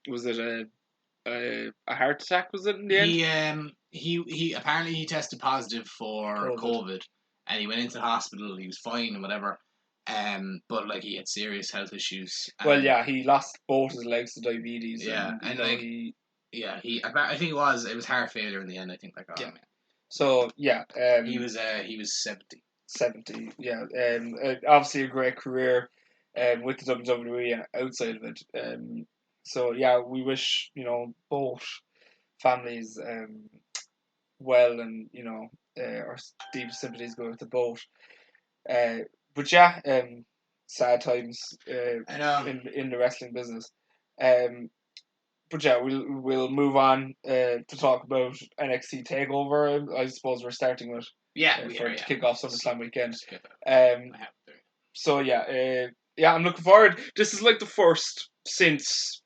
was it a heart attack, was it, in the end? He apparently he tested positive for COVID, and he went into the hospital. He was fine and whatever, but he had serious health issues. Well, he lost both his legs to diabetes. Yeah, and Yeah, I think it was heart failure in the end. I think that got him. So yeah, he was 70. 70. Yeah, obviously a great career, with the WWE and outside of it. So yeah, we wish both families well, and our deep sympathies go with the both. But yeah, sad times I know. in the wrestling business. But yeah, we'll move on to talk about NXT Takeover. I suppose we're starting with to kick off SummerSlam weekend. So yeah, I'm looking forward. This is like the first since.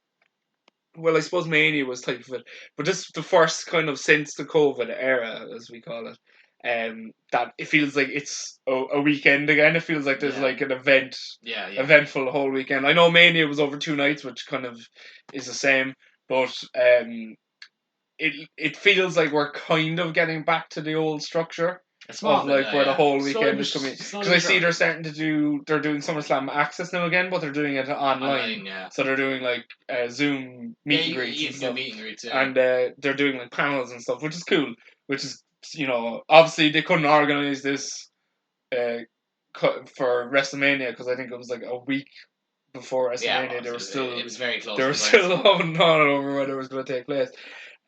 Well, I suppose Mania was type of it, but this is the first kind of since the COVID era, as we call it. That it feels like it's a weekend again. It feels like there's like an event, eventful whole weekend. I know Mania was over 2 nights, which kind of is the same, but it feels like we're kind of getting back to the old structure of like where the whole weekend is coming. Because I see they're doing SummerSlam Access now again, but they're doing it online. So they're doing like Zoom meet and greets and stuff. Meet and greets, and they're doing like panels and stuff, which is cool. Which is obviously they couldn't organize this for WrestleMania because I think it was like a week before WrestleMania. They were still it was very close. They were still holding on over when it was going to take place.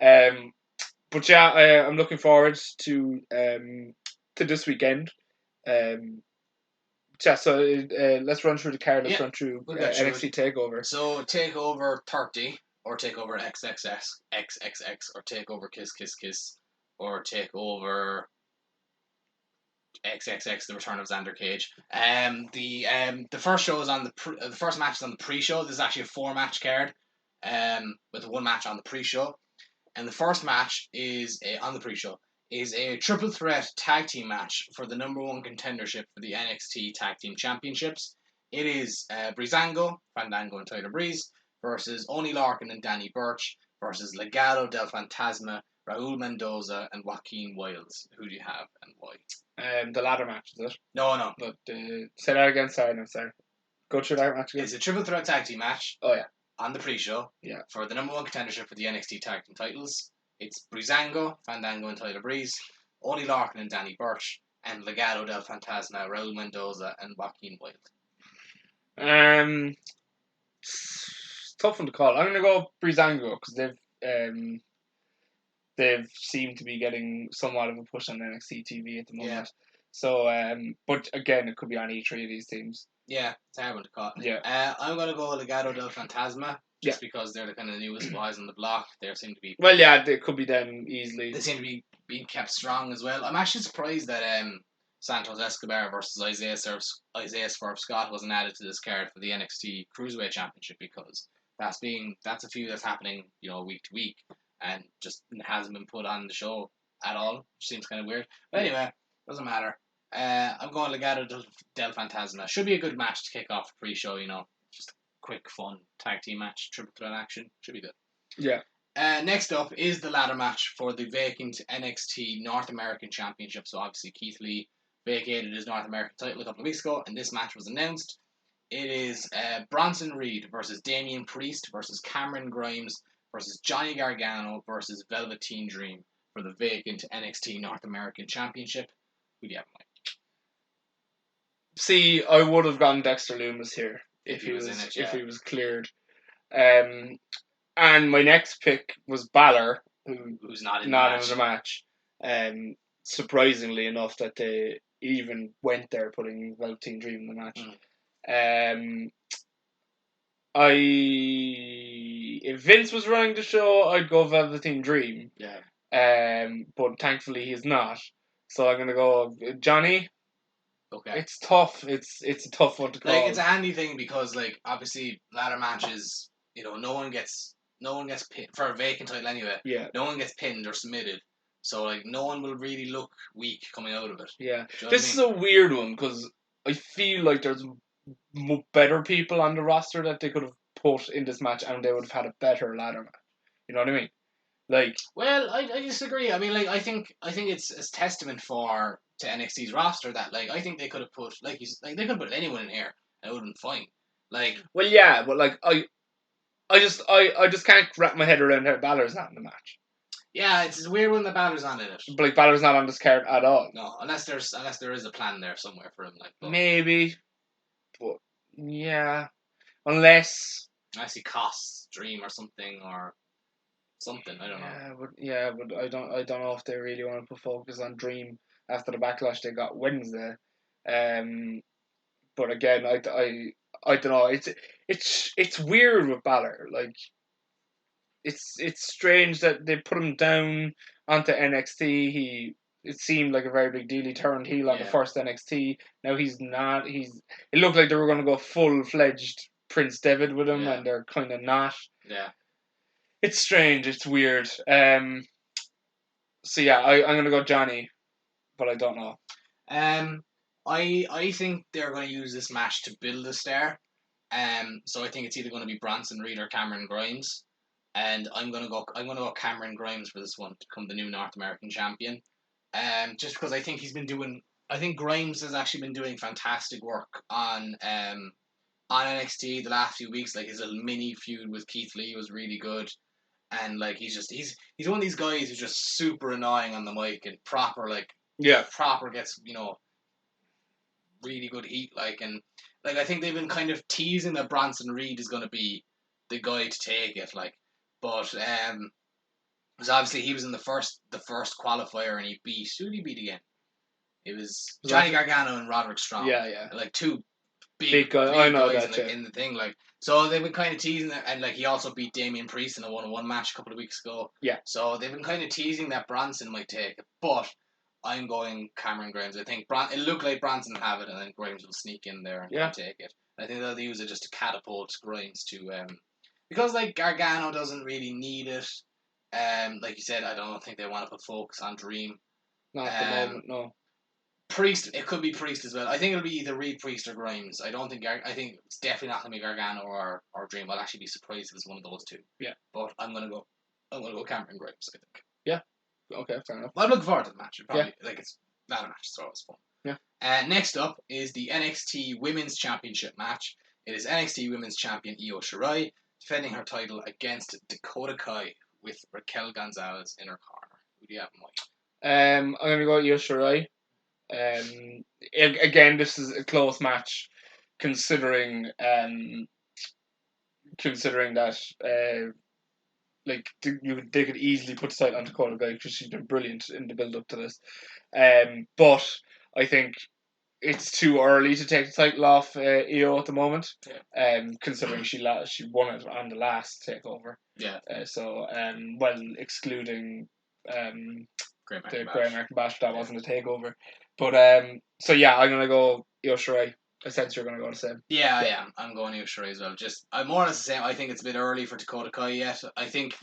But yeah, I'm looking forward to this weekend. So let's run through the card. Let's run through NXT Takeover. So Takeover 30 or Takeover XXX or Takeover Kiss Kiss Kiss or Takeover XXX, the return of Xander Cage. The first show is on the first match is on the pre-show. This is actually a 4-match card, with 1 match on the pre-show, and the first match is on the pre-show is a triple threat tag team match for the #1 contendership for the NXT Tag Team Championships. It is Breezango, Fandango, and Tyler Breeze versus Oney Lorcan and Danny Burch versus Legado del Fantasma, Raul Mendoza, and Joaquin Wilds. Who do you have and why? The ladder match, is it? No. But say that again. Sorry. Go through that match again. It's a triple threat tag team match. Oh yeah. On the pre-show. Yeah. For the #1 contendership for the NXT Tag Team titles. It's Breezango, Fandango, and Tyler Breeze, Oney Lorcan and Danny Burch, and Legado del Fantasma, Raul Mendoza, and Joaquin Wilde. Tough one to call. I'm gonna go Breezango because they've seemed to be getting somewhat of a push on NXT TV at the moment. Yeah. So, but again, it could be on each of these teams. Yeah, it's a hard one to call. Yeah. I'm gonna go Legado del Fantasma. Just because they're the kind of the newest boys on the block. They seem to be... Well, yeah, they could be them easily. They seem to be being kept strong as well. I'm actually surprised that Santos Escobar versus Isaiah Swerve Scott wasn't added to this card for the NXT Cruiserweight Championship, because that's a feud that's happening, week to week, and just hasn't been put on the show at all, which seems kind of weird. But anyway, doesn't matter. I'm going Legado del Fantasma. Should be a good match to kick off pre-show, just quick, fun tag team match, triple threat action. Should be good. Yeah. Next up is the ladder match for the vacant NXT North American Championship. So obviously Keith Lee vacated his North American title a couple of weeks ago, and this match was announced. It is Bronson Reed versus Damian Priest versus Cameron Grimes versus Johnny Gargano versus Velveteen Dream for the vacant NXT North American Championship. Who do you have, Mike? See, I would have gone Dexter Lumis here. If he was cleared. And my next pick was Balor, who's not in the match. Surprisingly enough that they even went there putting Velveteen Dream in the match. If Vince was running the show, I'd go Velveteen Dream. Yeah. But thankfully he's not. So I'm gonna go Johnny. Okay. It's tough. It's a tough one to call. It's a handy thing because obviously ladder matches, no one gets pinned for a vacant title anyway. Yeah. No one gets pinned or submitted, so no one will really look weak coming out of it. Yeah. This is a weird one because I feel like there's better people on the roster that they could have put in this match and they would have had a better ladder match. You know what I mean? Well, I disagree. I mean, I think it's a testament to NXT's roster that I think they could have put they could have put anyone in here and it would have been fine. Well, yeah, but I just can't wrap my head around how Balor's not in the match. Yeah, it's weird when the Balor's on in it. But like Balor's not on this card at all. No, unless there is a plan there somewhere for him, like. But maybe, but yeah, unless he costs Dream or something or something. I don't know. But I don't know if they really want to put focus on Dream after the backlash they got Wednesday. But again, I don't know. It's weird with Balor. Like, it's strange that they put him down onto NXT. It seemed like a very big deal. He turned heel on the first NXT. Now he's not. It looked like they were going to go full-fledged Prince Devitt with him, and they're kind of not. Yeah. It's strange. It's weird. So yeah, I'm going to go Johnny, but I don't know. I think they're going to use this match to build a star. So I think it's either going to be Bronson Reed or Cameron Grimes. And I'm gonna go Cameron Grimes for this one to become the new North American champion. Just because I think Grimes has actually been doing fantastic work on NXT the last few weeks. Like his little mini feud with Keith Lee was really good, and like he's one of these guys who's just super annoying on the mic and proper gets really good heat and I think they've been kind of teasing that Bronson Reed is gonna be the guy to take it But because obviously he was in the first qualifier and he beat who did he beat again? It was Johnny Gargano and Roderick Strong. Yeah. Like two big guys. I know guys that in the thing. So they've been kind of teasing it, and he also beat Damian Priest in a 1-on-1 match a couple of weeks ago. Yeah. So they've been kind of teasing that Bronson might take it, but I'm going Cameron Grimes. I think it looked like Bronson will have it, and then Grimes will sneak in there and take it. I think they'll use it just to catapult Grimes to because Gargano doesn't really need it. Like you said, I don't think they want to put focus on Dream. Not at the moment, no. Priest, it could be Priest as well. I think it'll be either Reed, Priest, or Grimes. I think it's definitely not gonna be Gargano or Dream. I'll actually be surprised if it's one of those two. Yeah. But I'm gonna go Cameron Grimes, I think. Yeah. Okay, fair enough. Well, I'm looking forward to the match. It's not a match, it's always fun. Yeah. Next up is the NXT Women's Championship match. It is NXT Women's Champion Io Shirai defending her title against Dakota Kai with Raquel Gonzalez in her corner. Who do you have in mind? I'm gonna go Io Shirai. Again, this is a close match, considering that they could easily put the title on Dakota Kai because she's been brilliant in the build up to this. But I think it's too early to take the title off Io at the moment. Yeah. Considering she won it on the last Takeover. Yeah. Excluding the Great American Bash, that wasn't a Takeover. But so yeah, I'm gonna go Io Shirai. I sense you're gonna go the same. Yeah, I am. I'm going Io Shirai as well. I'm more or less the same. I think it's a bit early for Dakota Kai yet. I think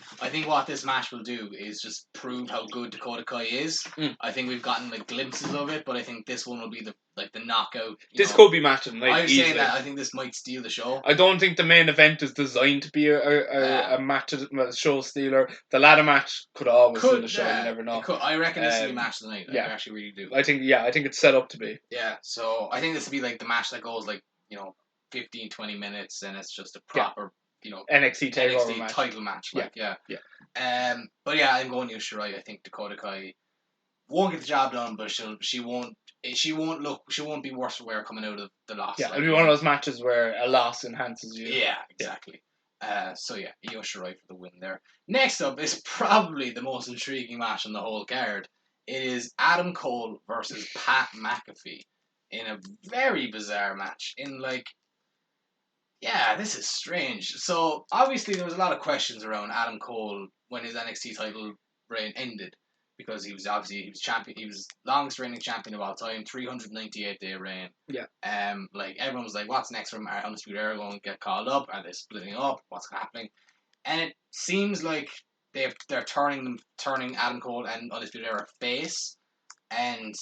what this match will do is just prove how good Dakota Kai is. I think we've gotten glimpses of it, but I think this one will be the knockout. This could be match of the night. I was saying that I think this might steal the show. I don't think the main event is designed to be a match of the show stealer. The ladder match could always steal the show. You never know. I reckon this will be match of the night. I actually really do. I think it's set up to be. Yeah, so I think this will be the match that goes 15-20 minutes, and it's just a proper NXT Takeover match. Title match. But yeah, I'm going Io Shirai. I think Dakota Kai won't get the job done, but she won't be worse for wear coming out of the loss. Yeah, it'll be one of those matches where a loss enhances you. Yeah, exactly. So yeah, Io Shirai for the win there. Next up is probably the most intriguing match on the whole card. It is Adam Cole versus Pat McAfee in a very bizarre match. This is strange. So obviously there was a lot of questions around Adam Cole when his NXT title reign ended, because he was champion. He was longest reigning champion of all time, 398-day reign. Yeah. Everyone was like, what's next for him? Are Undisputed Era going to get called up? Are they splitting up? What's happening? And it seems like they're turning Adam Cole and Undisputed Era face, and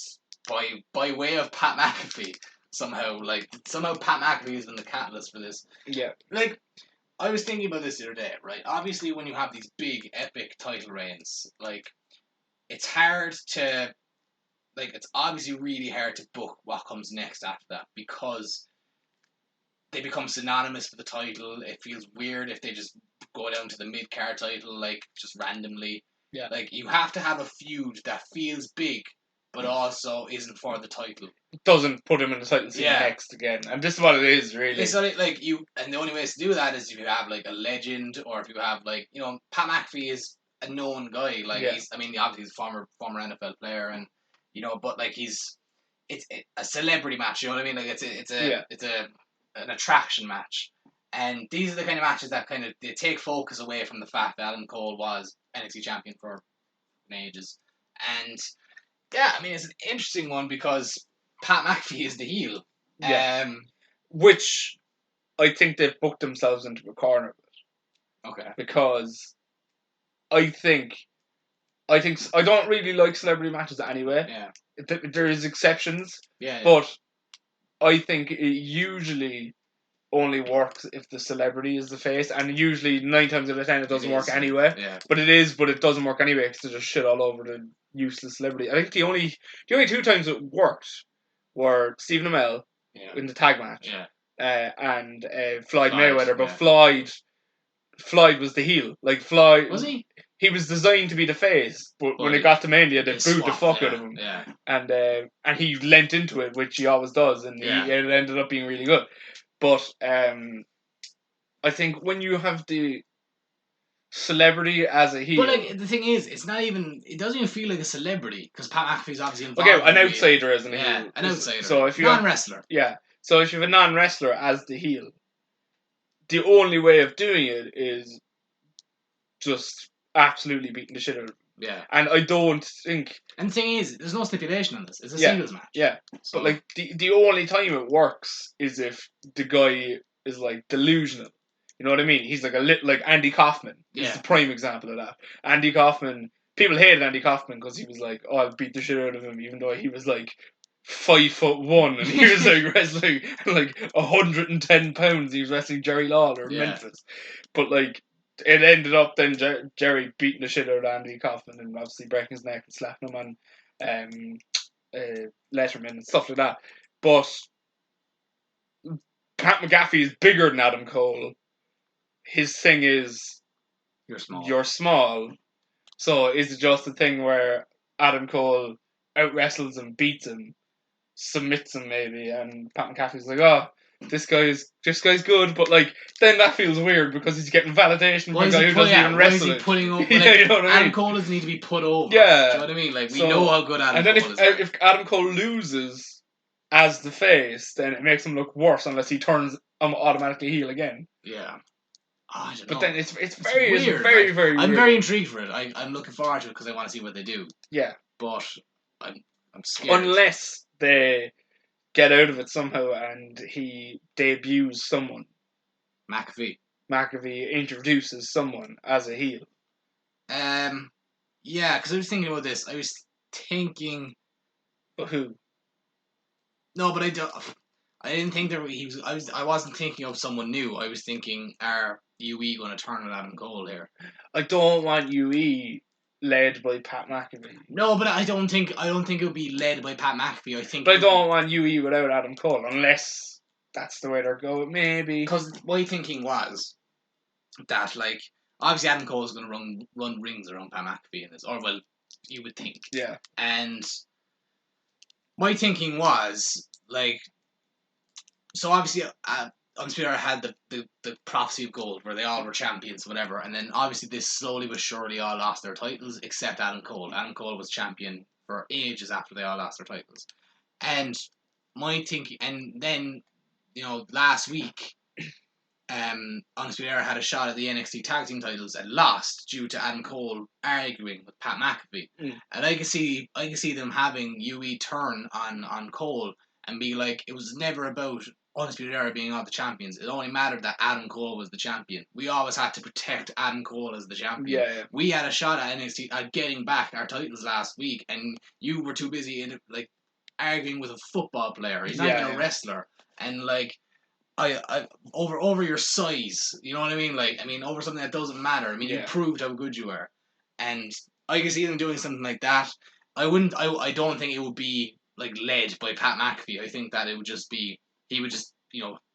by way of Pat McAfee somehow Pat McAfee has been the catalyst for this. Yeah. I was thinking about this the other day, right? Obviously, when you have these big epic title reigns, it's hard to, it's obviously really hard to book what comes next after that, because they become synonymous with the title. It feels weird if they just go down to the mid-card title, like, just randomly. Yeah. Like, you have to have a feud that feels big, but also isn't for the title. It doesn't put him in the title scene next again. And this is what it is, really. It's like and the only way to do that is if you have, like, a legend, or if you have, like, Pat McAfee is a known guy. Like, obviously he's a former NFL player, and, but, like, it's a celebrity match, you know what I mean? Like, it's an attraction match. And these are the kind of matches that they take focus away from the fact that Adam Cole was NXT champion for ages. And yeah, I mean, it's an interesting one because Pat McAfee is the heel. Yeah. Which I think they've booked themselves into a corner with. Okay. Because I don't really like celebrity matches anyway. Yeah. There is exceptions. Yeah. But I think it usually only works if the celebrity is the face, and usually 9 times out of 10 it doesn't work anyway. Yeah. But it doesn't work anyway because there's just shit all over the useless celebrity. I think the only 2 times it worked were Stephen Amell in the tag match, and Floyd Mayweather. But Floyd was the heel. Like, Floyd was he? He was designed to be the face, but when it got to Mania, they booed the fuck out of him. Yeah. And he lent into it, which he always does, and it ended up being really good. But I think when you have the celebrity as a heel, but like the thing is, it doesn't even feel like a celebrity because Pat McAfee's obviously involved. Okay, an outsider as a heel. Yeah, an outsider. So if you non-wrestler. So if you have a non-wrestler as the heel, the only way of doing it is just absolutely beating the shit out of him. Yeah. And I don't think... And the thing is, there's no stipulation on this. It's a singles match. Yeah. So. But, like, the only time it works is if the guy is, like, delusional. You know what I mean? He's like Andy Kaufman is the prime example of that. Andy Kaufman... People hated Andy Kaufman because he was like, oh, I'll beat the shit out of him, even though he was, like, 5'1", and he was, like, wrestling, like, 110 pounds. He was wrestling Jerry Lawler in Memphis. But, like... It ended up then Jerry beating the shit out of Andy Kaufman and obviously breaking his neck and slapping him on Letterman and stuff like that. But Pat McAfee is bigger than Adam Cole. His thing is You're small. So is it just a thing where Adam Cole out wrestles him, beats him, submits him maybe, and Pat McAfee's like, oh, this guy's good, but like then that feels weird because he's getting validation from a guy who doesn't even wrestle. Why is he putting over? Like, you know what I mean? Adam Cole doesn't need to be put over. Yeah, do you know what I mean? Like we know how good Adam Cole is. And then if Adam Cole loses as the face, then it makes him look worse unless he turns automatically heel again. Yeah. Oh, I don't know. But then it's very weird. It's very weird. I'm very intrigued for it. I'm looking forward to it because I want to see what they do. Yeah. But I'm scared. Unless they get out of it somehow and he debuts someone. McAfee introduces someone as a heel. Yeah, because I was thinking about this. I was thinking... But who? No, but I didn't think I wasn't thinking of someone new. I was thinking, are UE going to turn on Adam Cole here? I don't want UE led by Pat McAfee. No, but I don't think it would be led by Pat McAfee. But I don't want UE without Adam Cole, unless that's the way they're going. Maybe because my thinking was that, like, obviously Adam Cole is going to run rings around Pat McAfee in this, or well, you would think. Yeah. And my thinking was like, so obviously Undisputed Era had the Prophecy of Gold, where they all were champions, whatever, and then obviously they slowly but surely all lost their titles, except Adam Cole. Adam Cole was champion for ages after they all lost their titles. And my thinking, and then, last week, Undisputed Era had a shot at the NXT tag team titles and lost due to Adam Cole arguing with Pat McAfee. And I can see them having UE turn on Cole and be like, it was never about Undisputed Era being all the champions. It only mattered that Adam Cole was the champion. We always had to protect Adam Cole as the champion. Yeah. We had a shot at NXT at getting back our titles last week, and you were too busy arguing with a football player. He's not even a wrestler, and like I over your size. You know what I mean? Like, I mean, over something that doesn't matter. I mean, you proved how good you are, and I can see them doing something like that. I don't think it would be like led by Pat McAfee. I think that it would just be. He would just,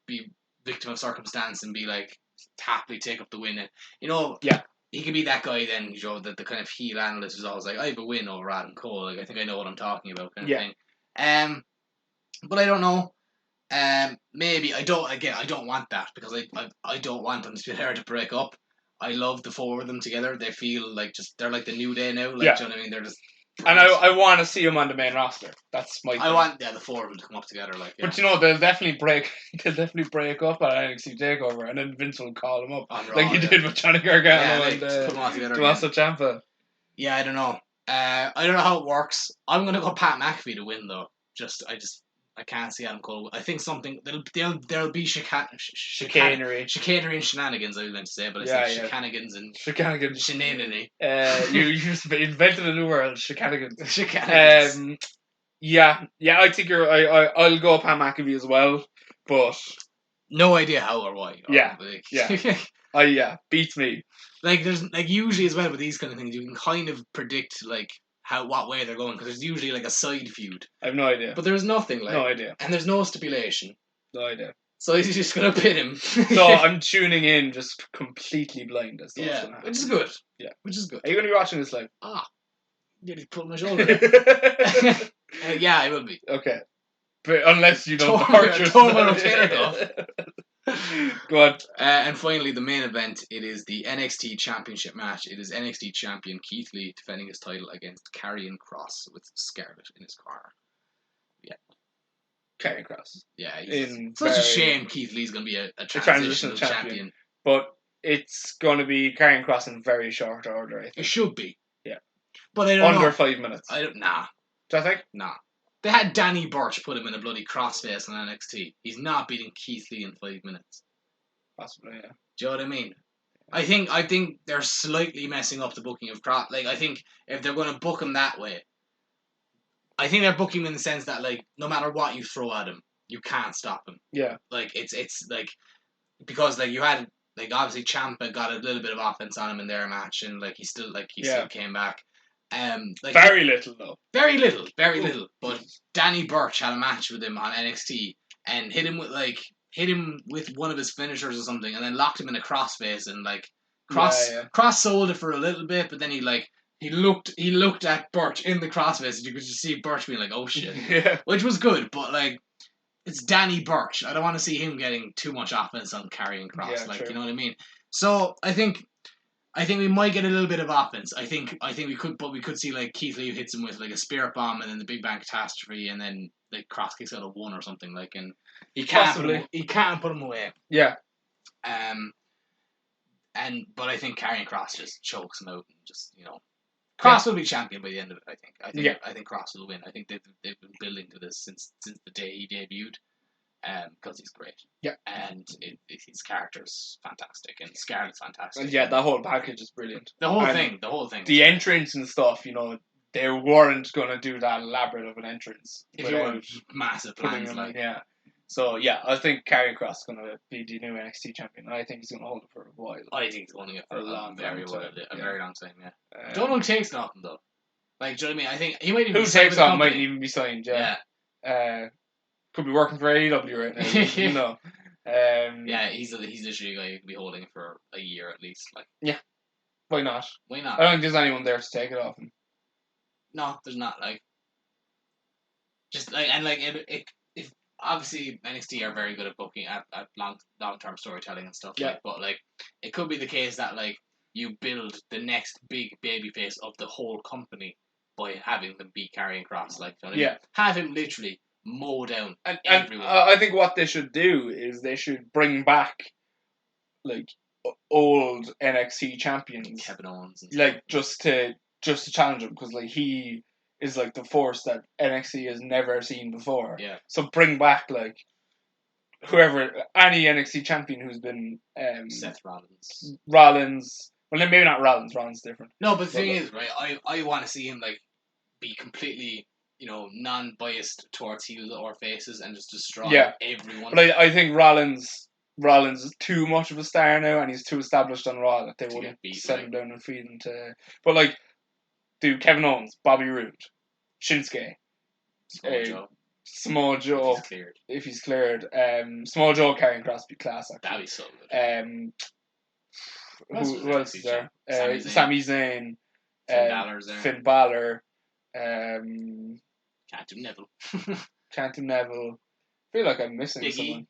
be victim of circumstance and be like happily take up the win. And, you know, Yeah. he could be that guy then, you know, that the kind of heel analyst who's always like, I have a win over Adam Cole. Like, I think I know what I'm talking about, kind of thing. But I don't know. Maybe I don't want that because I don't want them to be there to break up. I love the four of them together. They feel like they're like the New Day now. Like, do you know what I mean? They're just. And I want to see them on the main roster. That's my thing. I want the four of them to come up together. Like, But you know they'll definitely break. They'll definitely break up at NXT Takeover, and then Vince will call them up like he did with Johnny Gargano and put them all together Tommaso Ciampa. Yeah, I don't know. I don't know how it works. I'm gonna go Pat McAfee to win though. I can't see Adam Cole. I think there'll be chicanery and shenanigans. I was going to say, but I said chicanigans and shenanigans. You just invented a new word, chicanigans. Chicanigans. I think I'll go Pat McAfee as well, but no idea how or why. Beats me. Like there's like usually as well with these kind of things, you can kind of predict like what way they're going because there's usually like a side feud. I have no idea. But there's nothing like. No idea. And there's no stipulation. No idea. So he's just gonna pin him. So I'm tuning in just completely blind as to what's gonna happen. Which is good. Yeah. Which is good. Are you gonna be watching this live? Yeah, he's pulling my shoulder. I will be. Okay. But unless you don't hurt yourself. Go on. And finally, the main event. It is the NXT Championship match. It is NXT champion Keith Lee defending his title against Karrion Kross with Scarlett in his corner. Yeah. Karrion Kross. Yeah. Such a shame Keith Lee's going to be a transitional champion. But it's going to be Karrion Kross in very short order, I think. It should be. Yeah. But I don't know. Under 5 minutes. Nah. Do you think? Nah. They had Danny Burch put him in a bloody crossface on NXT. He's not beating Keith Lee in 5 minutes. Possibly, yeah. Do you know what I mean? I think they're slightly messing up the booking of Kross. Like, I think if they're going to book him that way, I think they're booking him in the sense that, like, no matter what you throw at him, you can't stop him. Yeah. Like, it's like, because, like, you had, like, obviously Ciampa got a little bit of offense on him in their match, and, like, he still came back. Very little though. Very little. But Danny Burch had a match with him on NXT and hit him with one of his finishers or something, and then locked him in a crossface and like Cross sold it for a little bit, but then he looked at Burch in the crossface and you could just see Burch being like, oh shit, which was good, but like it's Danny Burch. I don't want to see him getting too much offense on Karrion Kross, you know what I mean. So I think we might get a little bit of offense. I think we could see like Keith Lee hits him with like a spirit bomb and then the Big Bang Catastrophe and then like Cross kicks out a 1 or something like, and he can't put him away. Yeah. But I think Karrion Kross just chokes him out and just Kross will be champion by the end of it. I think Kross will win. I think they've been building to this since the day he debuted. Because he's great. Yeah. And his character's fantastic and Scarlett's fantastic. And the whole package is brilliant. The whole thing. The entrance and stuff, they weren't going to do that elaborate of an entrance. If you want massive plans, So, I think Karrion Kross is going to be the new NXT champion. And I think he's going to hold it for a while. I think he's holding it for a very long time, yeah. Don't know who takes nothing, though. Like, do you know what I mean? I think he might even who takes off might even be signed, could be working for AEW right now, he's literally a guy who could be holding it for a year at least. Like, why not? Why not? I don't think there's anyone there to take it off him. No, there's not. Like, just like and like if obviously NXT are very good at booking at long term storytelling and stuff. Yeah. But like, it could be the case that like you build the next big babyface of the whole company by having them beat Karrion Kross. Like, you know what I mean? Have him literally mow down everyone. I think what they should do is they should bring back like old NXT champions, Kevin Owens, and like just to challenge him, because like he is like the force that NXT has never seen before. Yeah. So bring back like any NXT champion who's been Seth Rollins. Well, then maybe not Rollins. Rollins different. No, but the thing is, right? I want to see him like be completely, non-biased towards heels or faces and just destroy everyone. But I think Rollins is too much of a star now, and he's too established on Raw that they wouldn't set him down and feed him to. But like, Kevin Owens, Bobby Roode, Shinsuke, Small Joe. If he's cleared. Small Joe carrying Cross be class. Actually. That'd be so good. Who else is there? Sami Zayn. Finn Balor. Can't do Neville. I feel like I'm missing Big someone. E.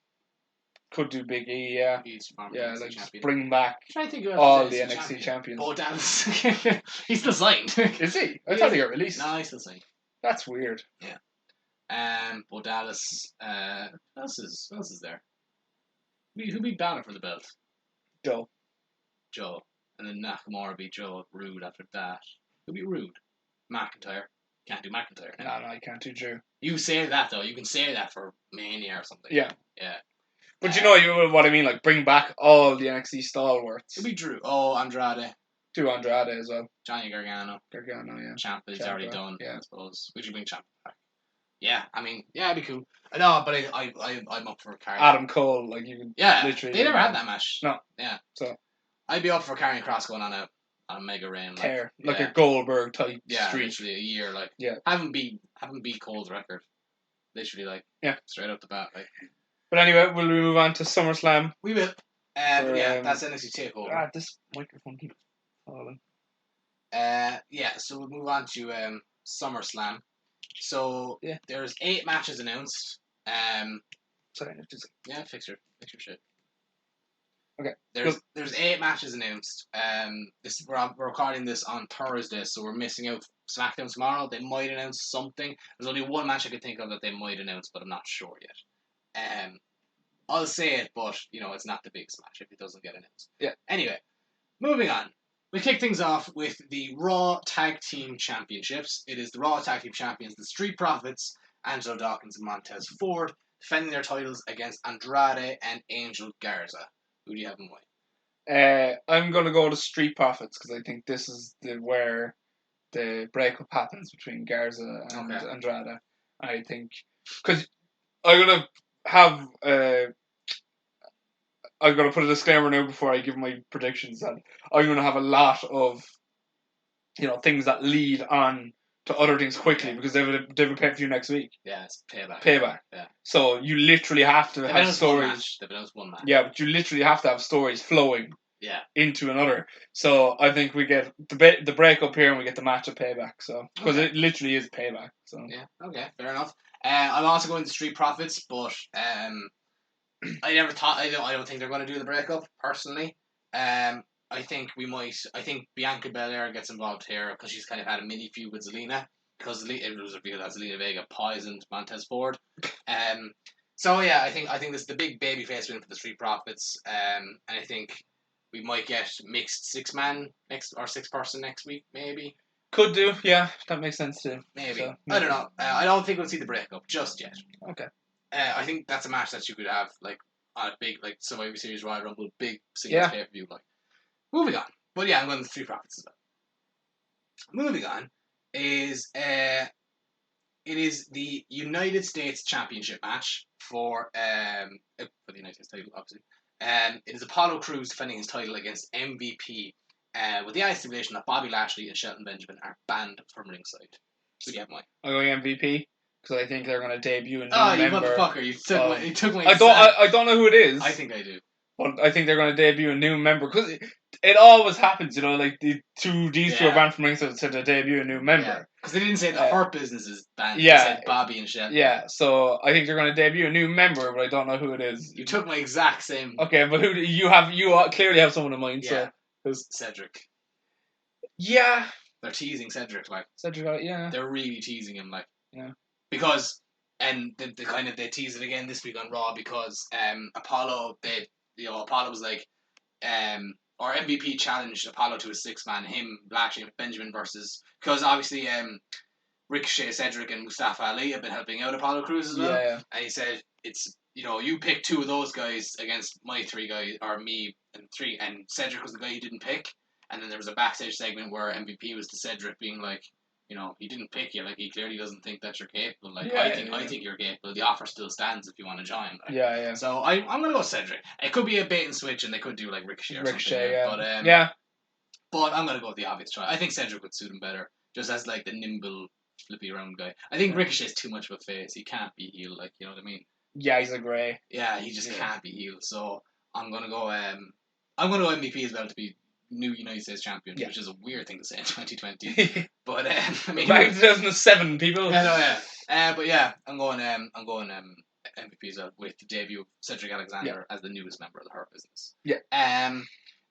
Could do Big E, yeah. Yeah, like just bring back all the NXT champions. Bo Dallas. He's still signed. Is he? I thought he got released. No, he's still signed. That's weird. Yeah. Bo Dallas. Who else is there? Who beat Balor for the belt? Joe. And then Nakamura beat Joe. Rude after that. Who beat Rude? McIntyre. Can't do McIntyre. No, you can't do Drew. You say that though. You can say that for Mania or something. Yeah. Yeah. But you know what I mean? Like, bring back all the NXT stalwarts. It'll be Drew. Oh, Andrade. Do Andrade as well. Johnny Gargano. Yeah. Ciampa is already done, I suppose. Would you bring Ciampa back? Yeah, I mean, yeah, it'd be cool. No, but I'm up for carrying. Adam Cole, like, you can literally... They never had that match. No. Yeah. So I'd be up for carrying Cross going on a mega reign. Tear. Like a Goldberg type streak. Yeah, literally a year. Like, haven't beat Cole's record. Literally, straight up the bat, like... But anyway, will we move on to SummerSlam? We will. That's NXT TakeOver. This microphone keeps falling. So we'll move on to SummerSlam. So there's 8 matches announced. Sorry, just fix your shit. Okay. There's 8 matches announced. We're recording this on Thursday, so we're missing out SmackDown tomorrow. They might announce something. There's only one match I can think of that they might announce, but I'm not sure yet. I'll say it, but it's not the biggest match if it doesn't get announced. Yeah. Anyway, moving on. We kick things off with the Raw Tag Team Championships. It is the Raw Tag Team Champions, the Street Profits, Angelo Dawkins and Montez Ford, defending their titles against Andrade and Angel Garza. Who do you have in mind? I'm going to go to Street Profits because I think this is where the breakup happens between Garza and Andrade. I think because I'm going to have I'm going to put a disclaimer now before I give my predictions that I'm going to have a lot of things that lead on to other things quickly because they have a pay-per-view next week. Yeah, it's payback. Yeah. So you literally have to have stories. They've announced one match. Yeah, but you literally have to have stories flowing. Yeah. Into another. So I think we get the breakup here and we get the match of Payback. So because it literally is Payback. So yeah. Okay. Fair enough. I'm also going to Street Profits, but I never thought I don't think they're going to do the breakup personally. I think Bianca Belair gets involved here because she's kind of had a mini feud with Zelina because it was revealed that Zelina Vega poisoned Montez Ford. So yeah, I think this is the big babyface win for the Street Profits. And I think we might get mixed 6-man next or 6-person next week, maybe. Could do, yeah, that makes sense too. Maybe. I don't know. I don't think we'll see the breakup just yet. Okay. I think that's a match that you could have like on a big Survivor Series Royal Rumble, big singles pay-per-view. Like, moving on. But yeah, I'm going to the Street Profits as well. Moving on is it is the United States Championship match for the United States title, obviously. It is Apollo Crews defending his title against MVP, with the stipulation that Bobby Lashley and Shelton Benjamin are banned from ringside. So yeah, Mike. I'm going MVP because I think they're going to debut a new member. Oh, you motherfucker! You took my. I don't know who it is. I think I do. But I think they're going to debut a new member because it always happens, like these two are banned from ringside, so they debut a new member. Because they didn't say the Hurt Business is banned. Yeah, they said Bobby and Shelton. Yeah, so I think they're going to debut a new member, but I don't know who it is. You took my exact same. Okay, but who you have? You clearly have someone in mind. Yeah, so who's Cedric? Yeah, they're teasing Cedric, like Cedric. Yeah, they're really teasing him, like because they tease it again this week on Raw because Apollo Apollo was like or MVP challenged Apollo to a 6-man, him, Lashley, and Benjamin versus because obviously Ricochet, Cedric, and Mustafa Ali have been helping out Apollo Crews as well. Yeah. And he said it's you pick 2 of those guys against my 3 guys or me and 3, and Cedric was the guy you didn't pick. And then there was a backstage segment where MVP was to Cedric being like, he didn't pick you. Like, he clearly doesn't think that you're capable. Like, I think you're capable. The offer still stands if you want to join. Like. Yeah. So I'm gonna go Cedric. It could be a bait and switch, and they could do like Ricochet or something. Yeah. But I'm gonna go with the obvious choice. I think Cedric would suit him better, just as like the nimble flippy around guy. I think Ricochet's too much of a face. He can't be heel, like, you know what I mean? Yeah, he's a grey. Yeah, he just can't be heel. So I'm gonna go MVP as well to be new United States champion, which is a weird thing to say in 2020. But I mean, back in 2007, people. Yeah, no, yeah. But yeah, I'm going MVP as well with the debut of Cedric Alexander as the newest member of the Hurt Business. Yeah.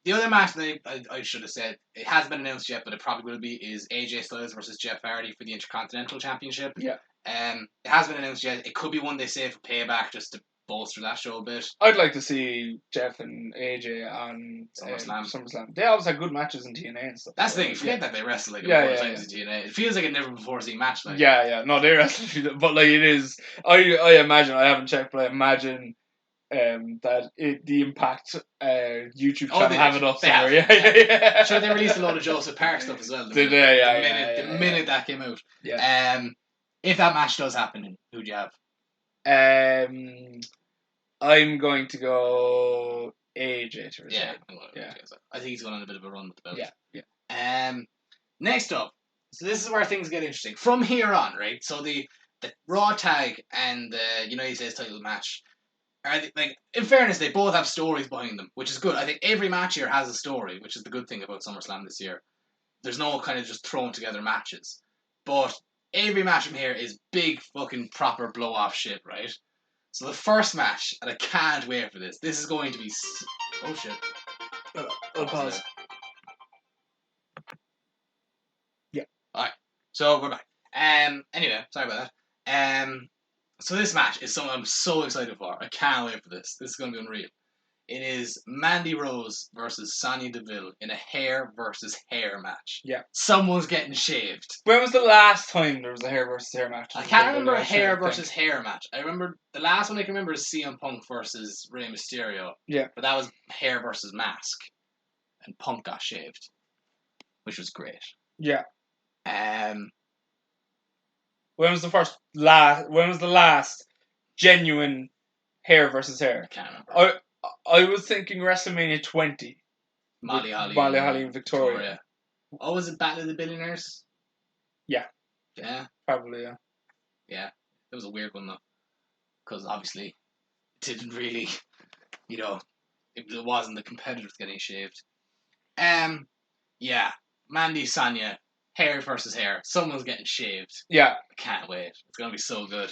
The other match that I should have said, it hasn't been announced yet, but it probably will be, is AJ Styles versus Jeff Hardy for the Intercontinental Championship. Yeah. It hasn't been announced yet. It could be one they save for Payback just to bolster that show a bit. I'd like to see Jeff and AJ on SummerSlam. They always had good matches in TNA and stuff. That's the thing. Forget that they wrestle like a times in TNA. It feels like a never before seen match. Like. Yeah. No, they wrestle, but like it is. I imagine. I haven't checked, but I imagine. That the Impact YouTube channel have it up somewhere. Yeah. Sure, they released a load of Joseph Park stuff as well. Did they? The minute that came out. Yeah. If that match does happen, who do you have? I'm going to go AJ to return. Yeah. I think he's going on a bit of a run with the belt. Yeah. Next up, so this is where things get interesting. From here on, right? So the Raw tag and the United States title match. Like, in fairness, they both have stories behind them, which is good. I think every match here has a story, which is the good thing about SummerSlam this year. There's no kind of just thrown together matches. But every match from here is big fucking proper blow-off shit, right? So the first match, and I can't wait for this. This is going to be... Oh, shit. I'll pause. Yeah. Alright. So, we're back. Anyway, sorry about that. So this match is something I'm so excited for. I can't wait for this. This is going to be unreal. It is Mandy Rose versus Sonya Deville in a hair versus hair match. Yeah. Someone's getting shaved. When was the last time there was a hair versus hair match? I can't remember a hair versus hair match. I remember the last one I can remember is CM Punk versus Rey Mysterio. Yeah. But that was hair versus mask. And Punk got shaved. Which was great. Yeah. When was the last genuine hair versus hair? I can't remember. I was thinking WrestleMania 20. Molly Holly and Victoria. Oh, was it Battle of the Billionaires? Yeah. Yeah? Probably, yeah. Yeah. It was a weird one, though. Because, obviously, it didn't really, it wasn't the competitors getting shaved. Yeah. Mandy, Sonya, hair versus hair. Someone's getting shaved. Yeah. I can't wait. It's going to be so good.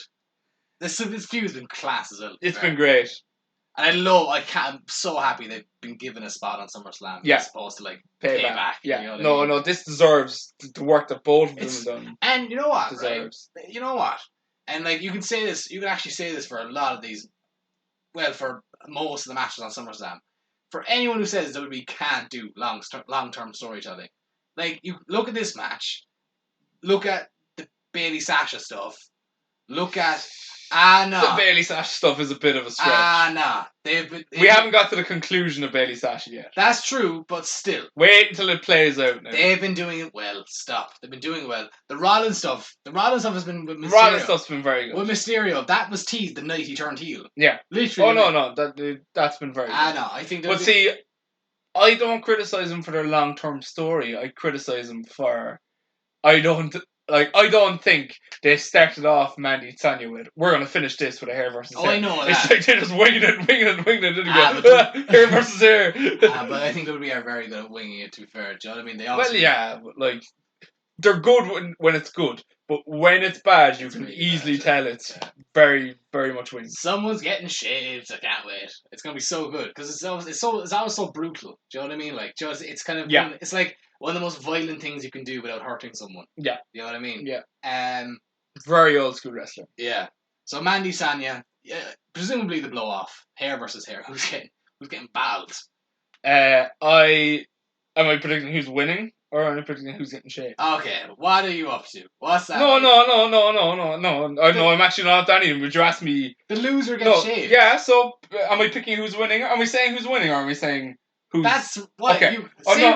This feud's been class as well. It's been great. And I'm so happy they've been given a spot on SummerSlam. Yeah. As opposed to, pay back. Yeah. You know no, what I mean? no, this deserves the work that both of them have done. And you know what, deserves. Right? You know what? And, you can say this, you can actually say this for a lot of these, well, for most of the matches on SummerSlam. For anyone who says WWE can't do long-term storytelling, you look at this match, look at the Bayley Sasha stuff, look at The Bayley Sasha stuff is a bit of a stretch. We haven't got to the conclusion of Bayley Sasha yet. That's true, but still. Wait until it plays out now. They've been doing it well. Stop. They've been doing it well. The Rollins stuff has been with Mysterio. The Rollins stuff's been very good. With Mysterio, that was teased the night he turned heel. Yeah. Literally. Oh, no. That's been very good. No. I think but see, I don't criticise them for their long-term story. I criticise them for... I don't think they started off Mandy and Sonya with, we're going to finish this with a hair versus hair. I know that. It's like they're just winging it, didn't go, hair versus hair. But I think WWE are very good at winging it, to be fair. Do you know what I mean? They're good when it's good, but when it's bad, you can easily tell it's very, very much winged. Someone's getting shaved. I can't wait. It's going to be so good, because it's always so brutal. Do you know what I mean? It's kind of... Yeah. It's like... one of the most violent things you can do without hurting someone. Yeah. You know what I mean? Yeah. Very old school wrestler. Yeah. So Mandy, Sonya, presumably the blow off, hair versus hair. Who's getting bald? Am I predicting who's winning, or am I predicting who's getting shaved? Okay. What are you up to? What's that? No. I'm actually not up to anything. Would you ask me? The loser gets shaved. Yeah. So am I picking who's winning? Are we saying who's winning, or are we saying? That's what you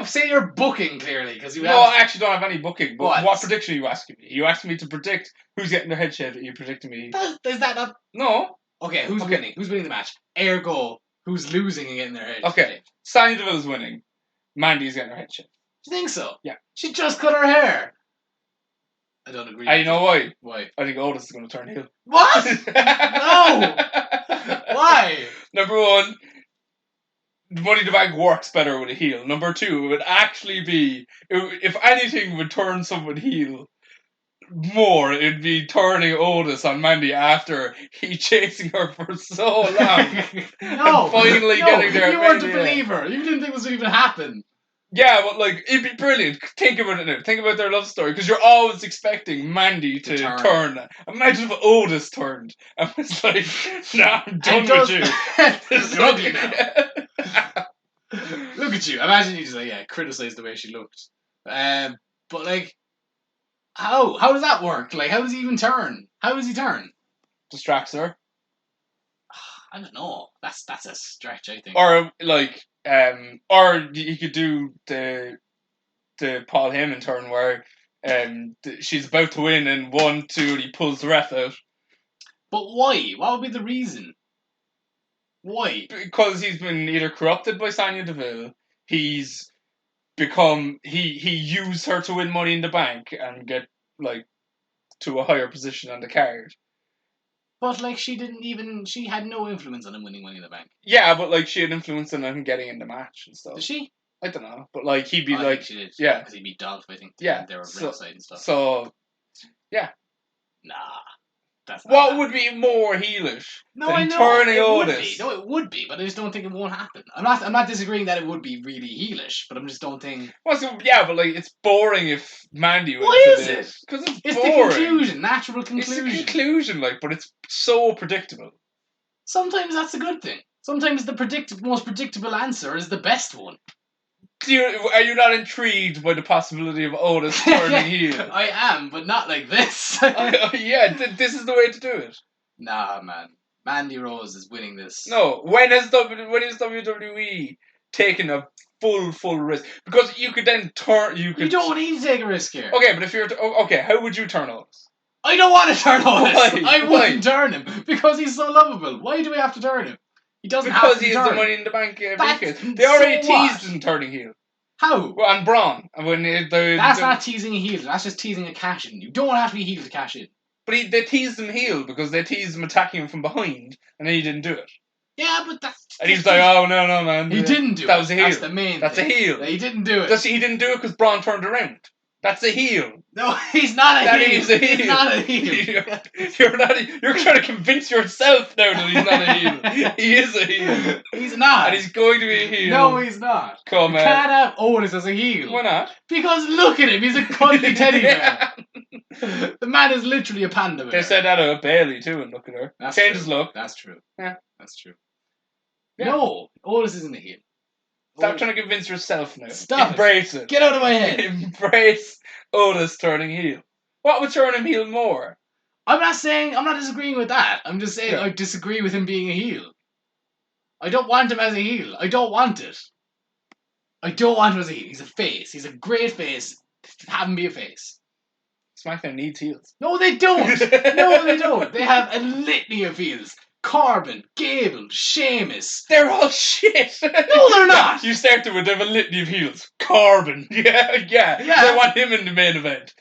say. You're booking clearly because you. I actually don't have any booking. But what prediction are you asking me? You asking me to predict who's getting their head shaved? Are you predicting me? Is that not? No. Okay, who's winning? Who's winning the match? Ergo, who's losing and getting their head? Okay, Sonya Deville's winning. Mandy's getting her head shaved. Do you think so? Yeah. She just cut her hair. I don't agree. And you know why? Why? I think Otis is going to turn heel. What? No! Why? Number one, Money in the Bank works better with a heel. Number two, it would actually be, if anything would turn someone heel more, it'd be turning Otis on Mandy after he chasing her for so long. No! And finally getting there. You weren't a believer. You didn't think this would even happen. Yeah, but like, it'd be brilliant. Think about it now. Think about their love story, because you're always expecting Mandy to turn. Imagine if Otis turned and was like, nah, I'm done with you. You're ugly now. Look at you. Imagine you just like, criticize the way she looked. But like, how does that work? Like, how does he even turn? How does he turn? Distracts her. I don't know. That's a stretch, I think. Or like, or you could do the Paul Heyman turn where she's about to win and 1, 2, and he pulls the ref out. But why? What would be the reason? Why? Because he's been either corrupted by Sonya Deville, he's become he used her to win Money in the Bank and get like to a higher position on the card. But like she had no influence on him winning Money in the Bank. Yeah, but like she had influence on him getting in the match and stuff. Did she? I don't know, but like he'd be I like, think she did. Yeah, because he beat Dolph. I think. Yeah, they were ringside and stuff. So, yeah. Nah. That's not what would be more heelish than turning Otis? No, it would be, but I just don't think it won't happen. I'm not disagreeing that it would be really heelish, but I just don't think. Well, so, yeah, but like it's boring if Mandy wins. Why is it? Because it's boring. The conclusion, natural conclusion. It's the conclusion, like, but it's so predictable. Sometimes that's a good thing. Sometimes the most predictable answer is the best one. Are you not intrigued by the possibility of Otis turning heel? I am, but not like this. Yeah, this is the way to do it. Nah, man. Mandy Rose is winning this. No, when is WWE taking a full risk? Because you could then turn. You don't need to take a risk here. Okay, but if you're okay, how would you turn Otis? I don't want to turn Otis. Why? I wouldn't turn him because he's so lovable. Why do we have to turn him? He doesn't have to because he has the Money in the Bank briefcase. They so already teased him turning heel. How? Well, and Braun. And that's not teasing a heel. That's just teasing a cash in. You don't have to be heel to cash in. But they teased him heel because they teased him attacking him from behind, and then he didn't do it. Yeah, but that's. And he's like, oh no, man. He didn't do it. That was a heel. That's the main. That's thing. a heel. He didn't do it. He didn't do it because Braun turned around. That's a heel. No, he's not a heel. He's a heel. He's not a heel. You're trying to convince yourself now that he's not a heel. He is a heel. He's not. And he's going to be a heel. No, he's not. Come on. You can't have Otis as a heel. Why not? Because look at him. He's a cuddly teddy bear. The man is literally a panda bear. They said that about Bailey too, and look at her. Change his look. That's true. Yeah. That's true. Yeah. No, Otis isn't a heel. Stop trying to convince yourself now. Stop. Embrace it. Get out of my head. Embrace Otis turning heel. What would turn him heel more? I'm not disagreeing with that. I'm just saying I disagree with him being a heel. I don't want him as a heel. I don't want it. I don't want him as a heel. He's a face. He's a great face. Have him be a face. SmackDown needs heels. No, they don't. No, they don't. They have a litany of heels. Corbin, Gable, Sheamus. They're all shit. No, they're not. You started with them a litany of heels. Corbin. Yeah. They want him in the main event.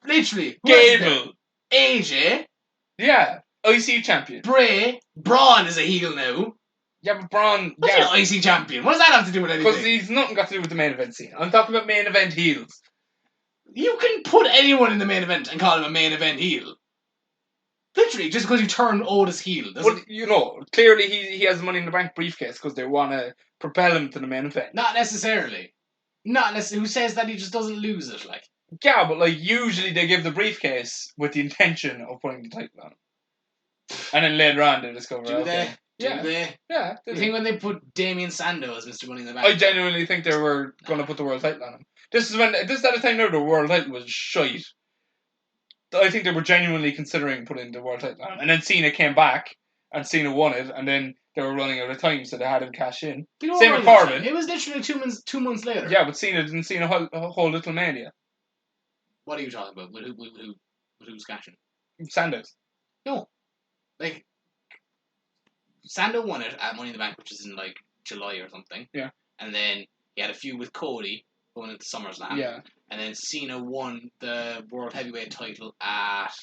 Literally. Gable. AJ. Yeah. IC champion. Bray. Braun is a heel now. Yeah, but Braun. What's IC champion? What does that have to do with anything? Because he's nothing got to do with the main event scene. I'm talking about main event heels. You can put anyone in the main event and call him a main event heel. Literally, just because you turn Otis heel. Well, clearly he has Money in the Bank briefcase because they want to propel him to the main event. Not necessarily. Who says that he just doesn't lose it? Like. Yeah, but like usually they give the briefcase with the intention of putting the title on. And then later on they discover. Do they? Yeah. Do they? Yeah. You think when they put Damien Sandow as Mr. Money in the Bank? I genuinely think they were going to put the world title on him. This is at a time now the world title was shite. I think they were genuinely considering putting the world title on him. And then Cena came back and Cena won it, and then they were running out of time, so they had him cash in. Same with Corbin. It was literally 2 months later. Yeah, but Cena didn't see a whole little mania. What are you talking about? Who's cashing? Sandows. No. Like, Sandow won it at Money in the Bank, which is in like July or something. Yeah. And then he had a feud with Cody going into SummerSlam. Yeah. And then Cena won the World Heavyweight title at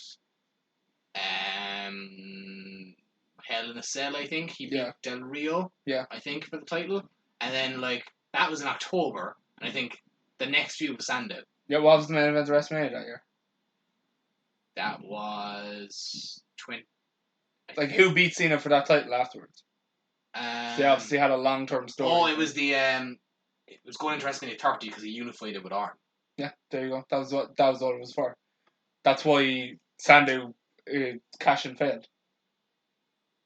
Hell in a Cell, I think. He beat Del Rio, I think, for the title. And then, like, that was in October. And I think the next feud was Sandow. Yeah, what was the main event of WrestleMania that year? That was... Like, who beat Cena for that title afterwards? They obviously had a long-term story. Oh, it was the... it was going into WrestleMania 30 because he unified it with Arn. Yeah, there you go. That was what it was for. That's why Sandow cash and failed.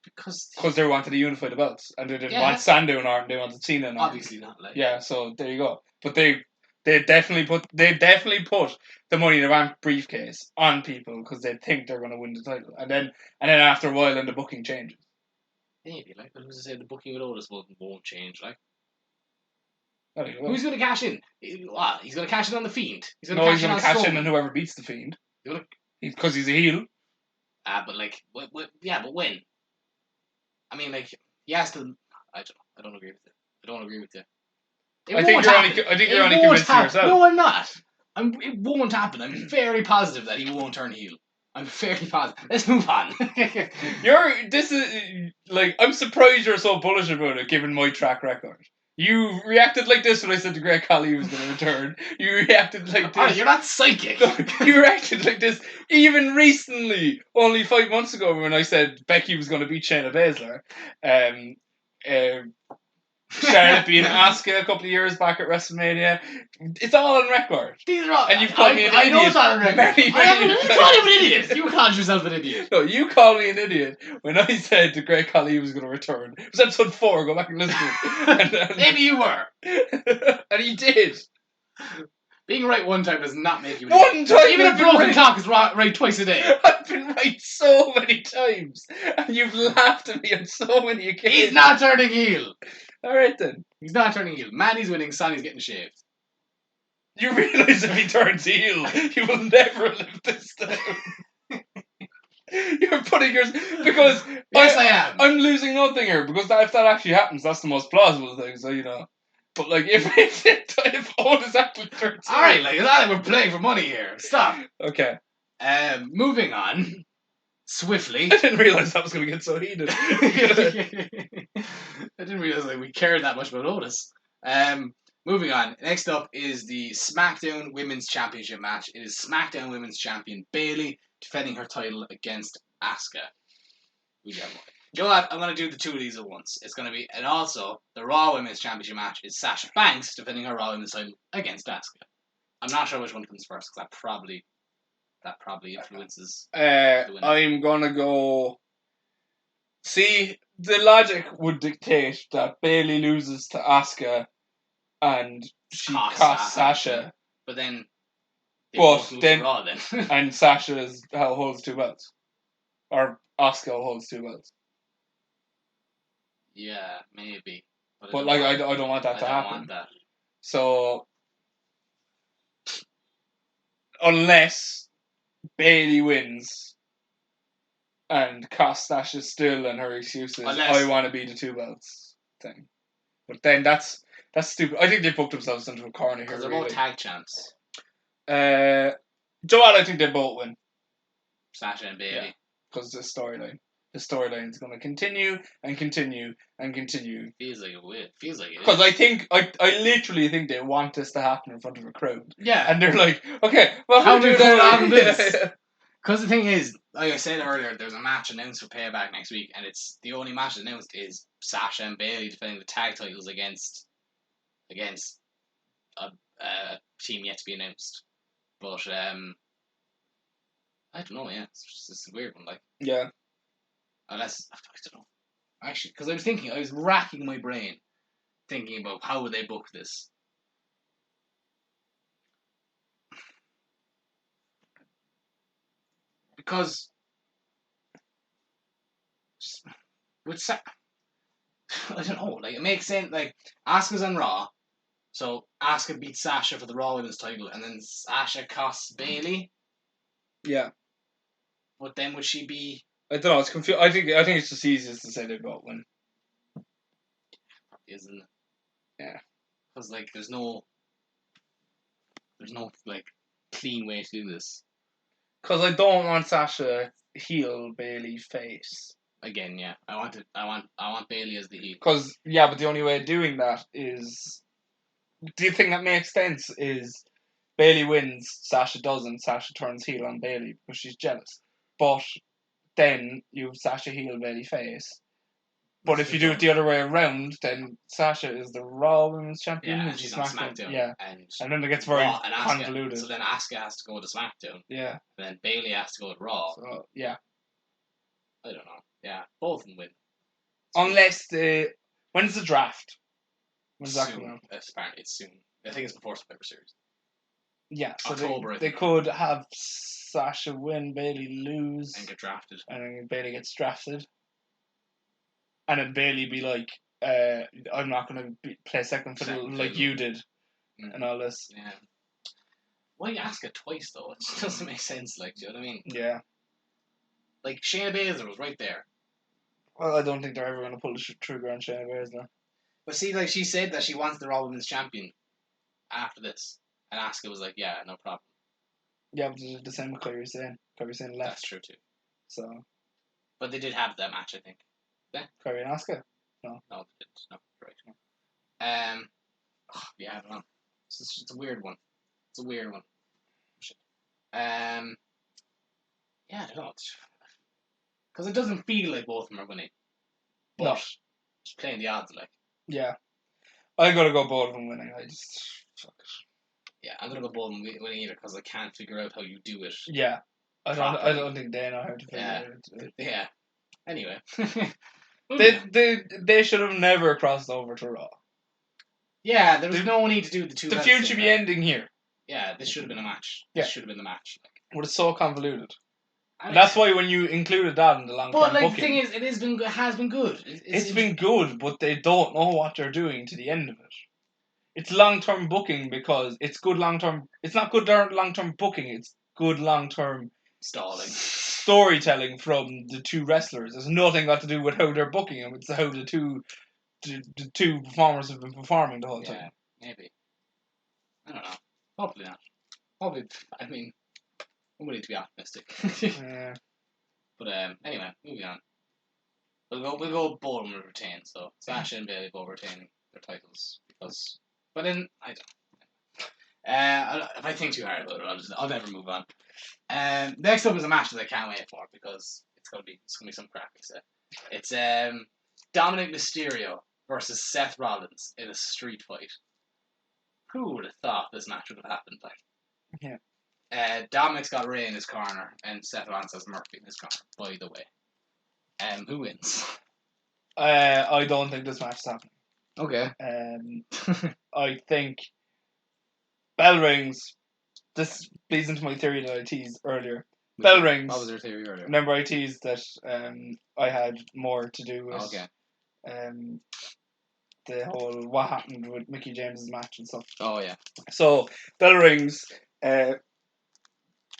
Because they wanted to unify the belts, and they didn't want Sandow and Arn. They wanted Cena and Arn. Obviously not. Like. Yeah, so there you go. But they definitely put the Money in the Bank briefcase on people because they think they're going to win the title, and then after a while, then the booking changes. Maybe, like, but who's to say the booking with Otis won't change, like. Who's going to cash in? What? He's going to cash in on the Fiend. He's going to cash in on whoever beats the Fiend. Because he's a heel. But like, yeah, but when? I mean, like, he has to. I don't agree with it. I don't agree with it. I think you're only convincing yourself. No, I'm not. It won't happen. I'm very positive that he won't turn heel. I'm very positive. Let's move on. I'm surprised you're so bullish about it, given my track record. You reacted like this when I said the Great Khali was going to return. You reacted like this. You're not psychic. You reacted like this even recently, only 5 months ago, when I said Becky was going to beat Shayna Baszler. Charlotte being Asuka a couple of years back at WrestleMania. It's all on record. These are all. And you've called me an idiot. I know it's all on record. You called him an idiot. You called yourself an idiot. No, you called me an idiot when I said the Great Khali was going to return. It was episode 4. Go back and listen to it. Maybe you were. And he did. Being right one time does not make you an idiot. One time. Even a broken clock is right twice a day. I've been right so many times. And you've laughed at me on so many occasions. He's not turning heel. Alright then. He's not turning heel. Manny's winning, Sonny's getting shaved. You realise if he turns heel, he will never live this down. You're putting yours... Because... Yes, I am. I'm losing nothing here, because if that actually happens, that's the most plausible thing, so you know. But like, if Otis actually turns heel... Alright, like, it's not like we're playing for money here. Stop. Okay. Moving on. Swiftly. I didn't realise that was going to get so heated. I didn't realise like, we cared that much about Otis. Moving on. Next up is the SmackDown Women's Championship match. It is SmackDown Women's Champion Bayley defending her title against Asuka. You know what? I'm going to do the two of these at once. It's going to be... And also, the Raw Women's Championship match is Sasha Banks defending her Raw Women's title against Asuka. I'm not sure which one comes first, because that probably influences... I'm going to go... See, the logic would dictate that Bayley loses to Asuka and she costs Sasha. But then... Raw, then. And Sasha holds 2 belts. Or Asuka holds 2 belts. Yeah, maybe. But I don't want that to happen. I don't want that. So... Unless... Bayley wins and costs Sasha still, and her excuse is I want to be the 2 belts thing. But then that's stupid. I think they booked themselves into a corner here. Because they're both tag champs. Joel, I think they both win. Sasha and Bayley. Because the storyline is going to continue and continue and continue. Feels like it will. Feels like it. Because I literally think they want this to happen in front of a crowd. Yeah. And they're like, okay, well, how do we put on this? Because the thing is, like I said earlier, there's a match announced for Payback next week, and it's the only match announced is Sasha and Bayley defending the tag titles against a team yet to be announced. But I don't know. Yeah, it's a weird one. Like, yeah. Unless I don't know. Actually, because I was racking my brain, thinking about how would they book this. Because I don't know, like it makes sense. Like Asuka's on Raw, so Asuka beats Sasha for the Raw Women's title, and then Sasha costs Bayley. Yeah. But then would she be? I don't know. It's confused. I think it's just easiest to say they both win. Isn't it? Yeah. Because like there's no. There's no like clean way to do this. Because I don't want Sasha heel, Bailey face. Again, yeah, I want Bailey as the heel. Because but the only way of doing that is, do you think that makes sense? Is Bailey wins, Sasha doesn't. Sasha turns heel on Bailey because she's jealous. But then you have Sasha heel, Bailey face. But if you do it the other way around, then Sasha is the Raw Women's Champion. Yeah, and she's on SmackDown. Yeah, and then it gets very convoluted. So then Asuka has to go to SmackDown. Yeah. And then Bailey has to go to Raw. So, yeah. I don't know. Yeah, both of them win. Unless when's the draft? When's that coming out? Apparently it's soon. I think it's before Survivor Series. Yeah, so October. They could have Sasha win, Bailey lose, and get drafted, and then Bailey gets drafted, and then Bailey be like, "I'm not going to play second fiddle like you did," and all this. Yeah. Why ask it twice though? It just doesn't make sense. Like, do you know what I mean? Yeah. Like Shayna Baszler was right there. Well, I don't think they're ever going to pull the trigger on Shayna Baszler. But see, like she said that she wants the Raw Women's Champion after this, and Asuka was like, "Yeah, no problem." Yeah, but the same with Kairi Sane. Kairi Sane left. That's true too. So. But they did have that match, I think. Yeah. Kairi and Asuka. No, they didn't. No, right. Yeah, I don't know. It's a weird one. It's a weird one. Shit. Yeah, I don't know. Because it doesn't feel like both of them are winning. But just playing the odds, like. Yeah. I gotta go both of them winning. I just fuck it. Yeah, I'm gonna go both of them winning either because I can't figure out how you do it. Yeah. I don't think they know how to figure it out. Yeah. Anyway. They should have never crossed over to Raw. Yeah, there was no need to do the two. The feud should be ending here. Yeah, this should have been a match. This should have been the match. But it's so convoluted. I mean, that's why when you included that in the long-term booking... But the thing is, it has been good. It's been good, but they don't know what they're doing to the end of it. It's long-term booking because it's good long-term... It's not good long-term booking, it's good long-term... storytelling from the two wrestlers. It's nothing got to do with how they're booking them. It's how the two performers have been performing the whole time. Yeah, maybe. I don't know. Hopefully not. Hopefully, I mean... I'm willing to be optimistic. Yeah. But anyway, moving on. We'll go both of them will retain. So Sasha and Bailey both retaining their titles because. But then I don't. If I think too hard about it, I'll never move on. Next up is a match that I can't wait for because it's gonna be some crap. It's Dominic Mysterio versus Seth Rollins in a street fight. Who would have thought this match would have happened? Like. Yeah. Dominic's got Ray in his corner, and Seth Rollins has Murphy in his corner. By the way, who wins? I don't think this match is happening. Okay. I think bell rings. This leads into my theory that I teased earlier. Bell rings. What was your theory earlier? Remember, I teased that I had more to do with the whole what happened with Mickey James's match and stuff. Oh yeah. So bell rings.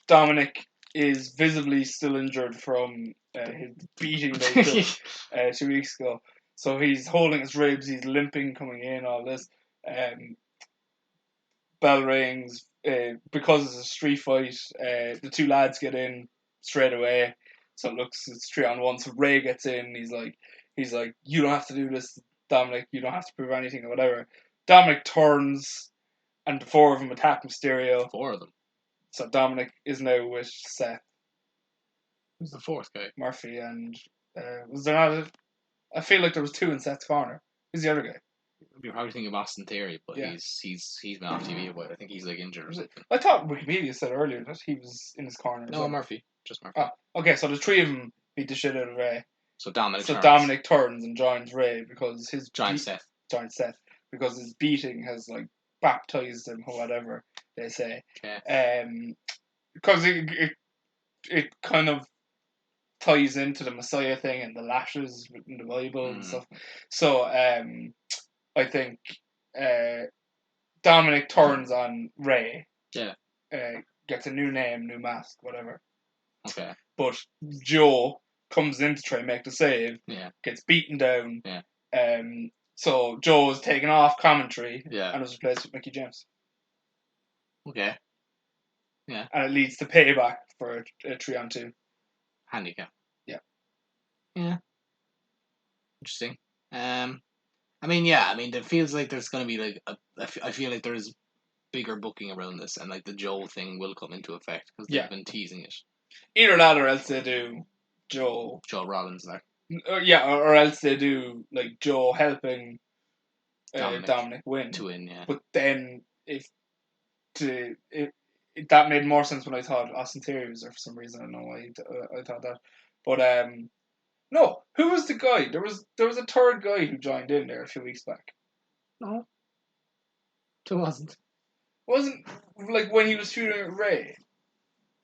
Dominic is visibly still injured from his beating they took 2 weeks ago. So he's holding his ribs, he's limping coming in, all this. Bell rings. Because it's a street fight, the two lads get in straight away. So it's 3-on-1. So Ray gets in, he's like, you don't have to do this, Dominic, you don't have to prove anything or whatever. Dominic turns, and the four of them attack Mysterio. 4 of them. So Dominic is now with Seth. Who's the fourth guy? Murphy and was there not? I feel like there was 2 in Seth's corner. Who's the other guy? You're probably thinking of Austin Theory, but he's been off TV a while. I think he's like injured or something. I thought Wikipedia said earlier that he was in his corner. No, Murphy, just Murphy. Okay, so the 3 of them beat the shit out of Ray. So Dominic turns and joins Ray because Seth because his beating has like baptized him or whatever they say. Okay. Because it kind of ties into the Messiah thing and the lashes in the Bible and stuff. So I think Dominic turns on Ray. Yeah. Gets a new name, new mask, whatever. Okay. But Joe comes in to try and make the save. Yeah. Gets beaten down. Yeah. So Joe is taken off commentary. Yeah. And was replaced with Mickey James. Okay. Yeah. And it leads to payback for a 3-on-2 handicap. Yeah. Yeah. Interesting. It feels like there's going to be like I feel like there's bigger booking around this, and like the Joe thing will come into effect because they've been teasing it. Either that, or else they do Joe Rollins there. or else they do like Joe helping Dominic win to win. Yeah. But then if that made more sense when I thought Austin Theory was there for some reason. I don't know why I thought that, but no, who was the guy? There was a third guy who joined in there a few weeks back. No, it wasn't. Wasn't like when he was feuding with Ray.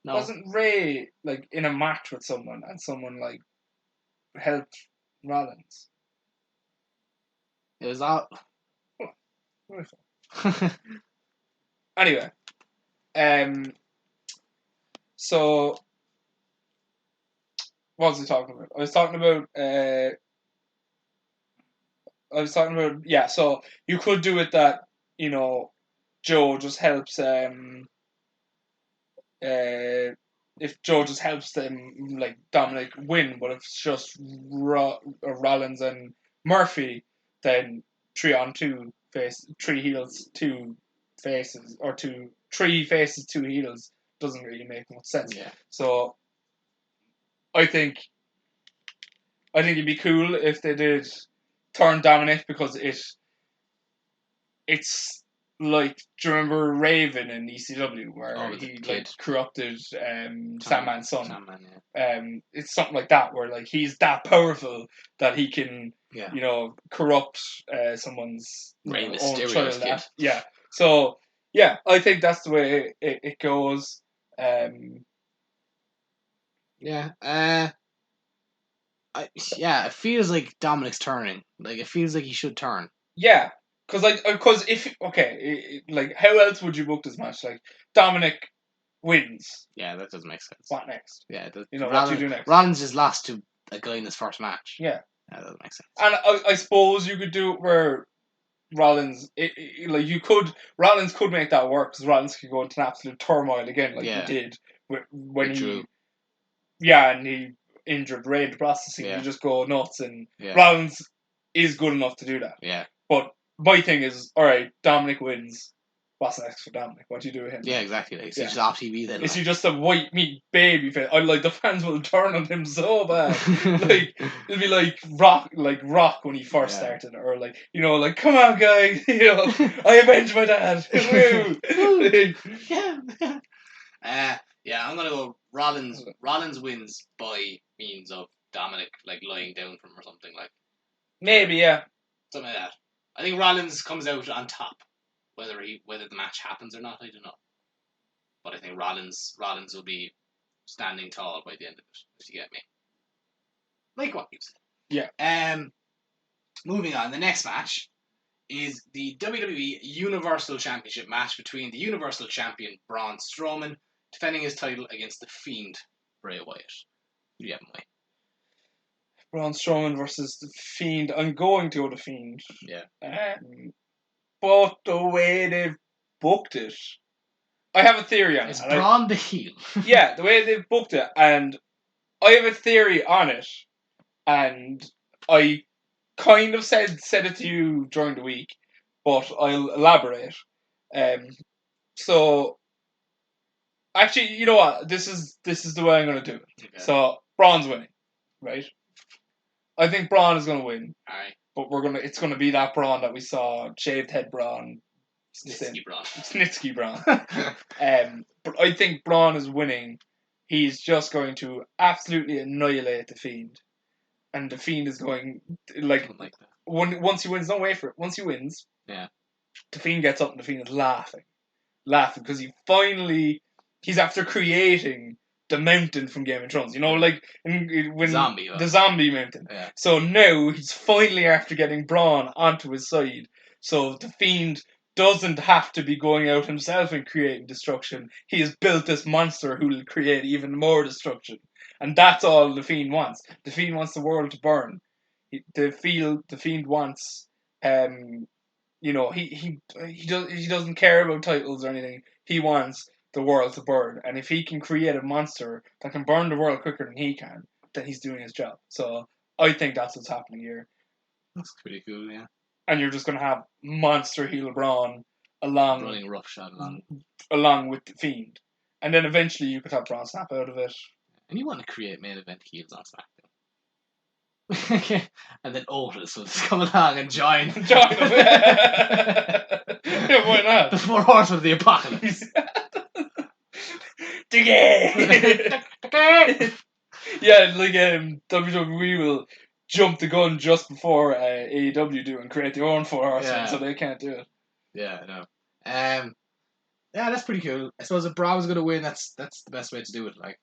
No. Wasn't Ray like in a match with someone and someone like helped Rollins? It was all. Anyway, so what was I talking about? I was talking about yeah. So you could do it that Joe just helps if Joe just helps them like Dominic win, but if it's just Rollins and Murphy, then 3-on-2 3 heels, 2 faces, or 3 faces, 2 heels doesn't really make much sense. Yeah. So I think it'd be cool if they did turn Dominic, because it's like, do you remember Raven in ECW where he like corrupted Sandman's son? Sandman, yeah. It's something like that where like he's that powerful that he can corrupt someone's own child. Kid. Yeah. So yeah, I think that's the way it goes. It feels like Dominic's turning. Like, it feels like he should turn. Yeah, because if like how else would you book this match? Like Dominic wins. Yeah, that doesn't make sense. What next? Yeah, what do you do next? Rollins just lost to a guy in his first match. Yeah, that doesn't make sense. And I suppose you could do it where Rollins, Rollins could make that work, because Rollins could go into an absolute turmoil again, like he did when he and he injured Ray in the process. He could just go nuts, and Rollins is good enough to do that. Yeah. But my thing is, alright, Dominic wins. What's next for Dominic? What do you do with him? Yeah, exactly. Like, is he just off TV then? Is he just a white meat baby face? The fans will turn on him so bad. Like, it'll be like Rock when he first started, or come on, guys, I avenged my dad. I'm gonna go Rollins. Rollins wins by means of Dominic lying down from or something like. Maybe, yeah. Something like that. I think Rollins comes out on top, whether the match happens or not, I don't know. But I think Rollins will be standing tall by the end of it, if you get me. Like what you said. Yeah. Moving on, the next match is the WWE Universal Championship match between the Universal Champion Braun Strowman defending his title against the Fiend Bray Wyatt. Who do you have in mind? Braun Strowman versus the Fiend. I'm going to go the Fiend. Yeah. But the way they've booked it, I have a theory on it. It's Braun the heel. Yeah, the way they've booked it, and I have a theory on it, and I kind of said it to you during the week, but I'll elaborate. So actually, you know what? This is the way I'm going to do it. Okay. So Braun's winning, right? I think Braun is going to win. All right. But it's going to be that Braun that we saw, shaved head Braun. Snitsky Braun. But I think Braun is winning. He's just going to absolutely annihilate the Fiend. And the Fiend is going, once he wins, don't wait for it. Once he wins, the Fiend gets up and the Fiend is laughing. Because he's after creating the mountain from Game of Thrones, the zombie mountain. Yeah. So now he's finally after getting Braun onto his side. So the Fiend doesn't have to be going out himself and creating destruction. He has built this monster who will create even more destruction, and that's all the Fiend wants. The Fiend wants the world to burn. The Fiend wants, he doesn't care about titles or anything. he wants the world to burn. And if he can create a monster that can burn the world quicker than he can, then he's doing his job. So I think that's what's happening here. That's pretty cool, yeah. And you're just going to have monster heel Braun along... running roughshod along with the Fiend. And then eventually you could have Braun snap out of it. And you want to create main event heels on SmackDown. And then Otis will just come along and join. Join them. Yeah, why not? The four horsemen of the apocalypse. Yeah, like WWE will jump the gun just before AEW do and create their own four horsemen, so they can't do it. Yeah, I know. Yeah, that's pretty cool. I suppose if Braun's going to win, that's the best way to do it. Like,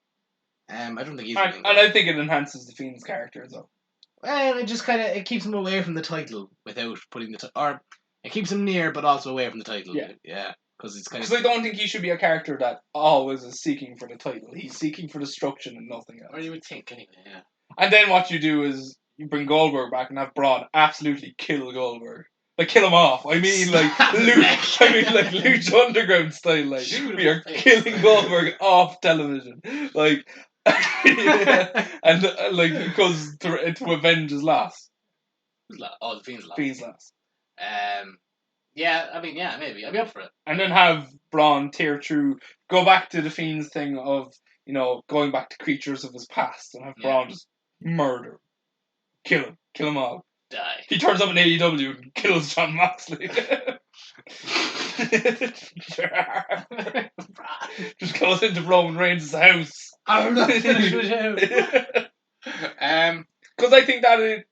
I don't think he's winning. And I think it enhances the Fiend's character as well. Well, it just kind of keeps him away from the title without putting the or it keeps him near, but also away from the title. Yeah. Because it's I don't think he should be a character that always is seeking for the title. He's seeking for destruction and nothing else. Or you would think, anyway. Yeah. And then what you do is you bring Goldberg back and have Braun absolutely kill Goldberg. Like, kill him off. I mean, like, Lucha Underground style. Like, we are killing Goldberg off television. Like, and, because to avenge his loss. Oh, the Fiend's loss. Fiend's loss. Yeah, I mean, yeah, maybe. I'd be up for it. And then have Braun tear through, go back to the Fiend's thing of, going back to creatures of his past, and have Braun just murder. Kill him all. Die. He turns up in AEW and kills Jon Moxley. Just goes into Roman Reigns' house. I'm not finished with him. Because I think that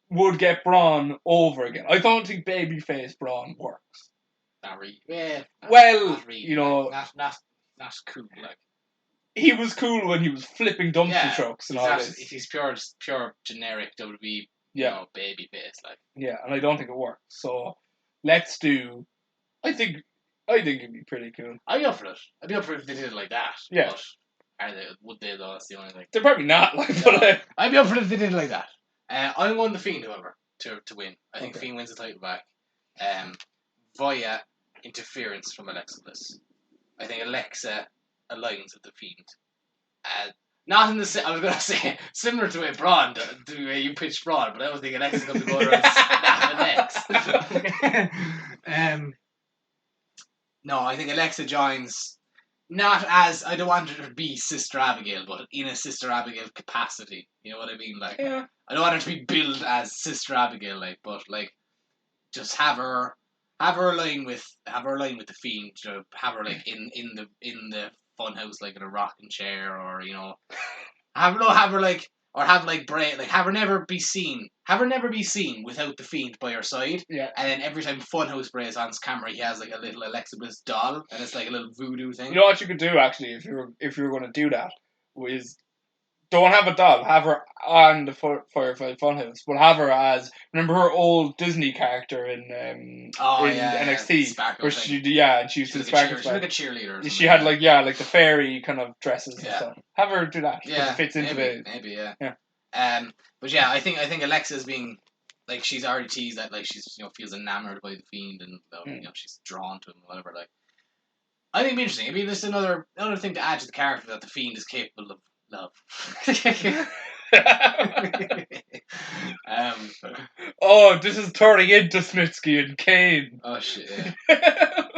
would get Braun over again. I don't think babyface Braun works. Not really. Yeah. Not really, not cool. Like, he was cool when he was flipping dumpster trucks and all this. If he's pure generic WWE. Baby face, like. Yeah, and I don't think it works. So let's do. I think it'd be pretty cool. I'd be up for it. I'd be up for it if they did it like that. Yeah. But would they though? That's the only thing. They're probably not. But I'd be up for it if they did it like that. I'm going the Fiend, however, to win. I think Fiend wins the title back, via interference from Alexa Bliss. I think Alexa aligns with the Fiend. Not in the I was gonna say similar to Braun, the way you pitched Braun, but I don't think Alexa's gonna go around snapping necks. No, I think Alexa joins not as I don't want her to be Sister Abigail, but in a Sister Abigail capacity. You know what I mean? Like, I don't want her to be billed as Sister Abigail, but just have her align with the Fiend. Have her in the funhouse, like in a rocking chair, or have her never be seen without the Fiend by her side. Yeah. And then every time Funhouse Bray is on camera, he has like a little Alexa Bliss doll, and it's like a little voodoo thing. You know what you could do actually if you were going to do that is don't have a doll, have her on the Firefly Funhouse, but have her as, remember her old Disney character in NXT, where she used to sparkle. She's like a cheerleader. She had like the fairy kind of dresses and stuff. Have her do that. Yeah, it fits into maybe. But yeah, I think Alexa's being like, she's already teased that like she's feels enamored by the Fiend and she's drawn to him or whatever. Like, I think it'd be interesting. I mean, there's another thing to add to the character that the Fiend is capable of. Love. This is turning into Snitsky and Kane. Oh shit! Yeah.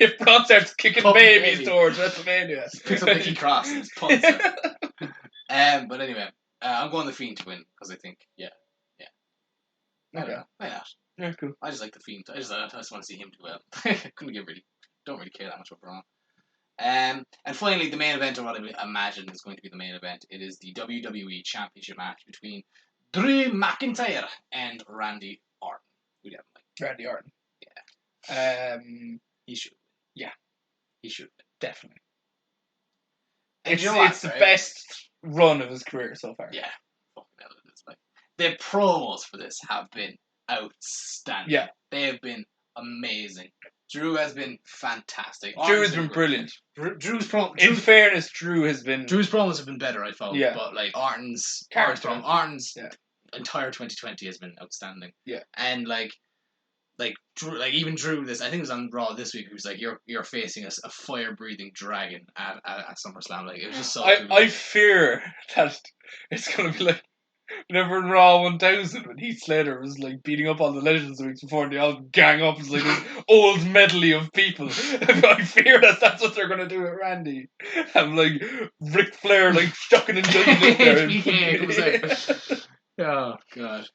If Braun starts kicking babies towards WrestleMania, he picks up Nikki Cross and punts her. But anyway, I'm going the Fiend to win because I think, okay, why not? Yeah, cool. I just like the Fiend. I just want to see him do well. Don't really care that much about Braun. And finally, the main event, or what I imagine is going to be the main event, it is the WWE Championship match between Drew McIntyre and Randy Orton. Who do you have, Mike? Randy Orton. Yeah. He should. Yeah. He should. Definitely. It's the best run of his career so far. Yeah. Fucking hell, it is. Like, the promos for this have been outstanding. Yeah. They have been amazing. Drew has been fantastic. Drew has been brilliant. Drew's in fairness, Drew's promos have been better, I found. Yeah. But like Orton's entire 2020 has been outstanding. Yeah. And like like even Drew, this I think it was on Raw this week. He was like, "You're facing a fire breathing dragon at SummerSlam." Like it was just so. I fear that it's gonna be like whenever in Raw 1000 when Heath Slater was like beating up all the legends the weeks before, and they all gang up as like this old medley of people. I fear that that's what they're gonna do with Randy. I'm like Ric Flair like shucking and jiving out there. Oh god.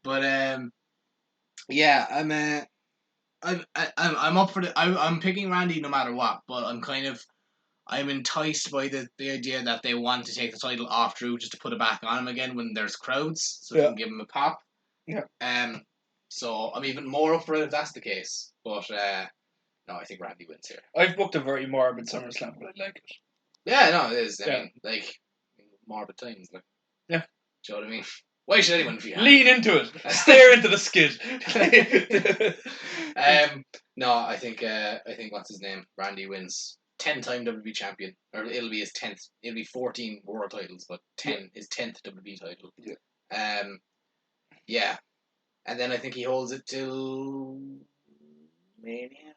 But yeah, I'm up for I'm picking Randy no matter what, but I'm enticed by the idea that they want to take the title off Drew just to put it back on him again when there's crowds, so they can give him a pop. Yeah. So I'm even more up for it if that's the case. But no, I think Randy wins here. I've booked a very morbid SummerSlam, but I like it. Yeah, no, it is. I mean, like morbid times, like. Yeah. Do you know what I mean? Why should anyone be happy? Lean into it. Stare into the skid. No, I think what's his name? Randy wins. 10-time WWE champion, or it'll be his 10th. It'll be 14 world titles, but 10 his 10th WWE title. Yeah. Yeah, and then I think he holds it till Mania.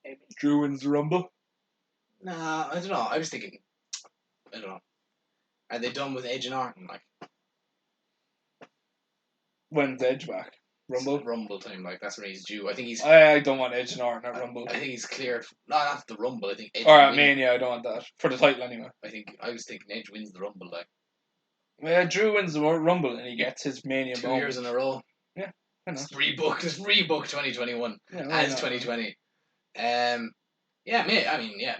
Maybe. Drew wins the Rumble. Nah, I don't know. I was thinking. I don't know. Are they done with Edge and Orton? Like. When's Edge back? Rumble time, like that's when he's due. I think he's. I don't want Edge and Orton at Rumble. I think he's cleared. No, not the Rumble. I think Edge. Or at Mania, I don't want that for the title anyway. I was thinking Edge wins the Rumble, like. Yeah, Drew wins the Rumble and he gets his Mania. 2 years in a row. Yeah, I know. It's rebooked 2021 as 2020. Yeah,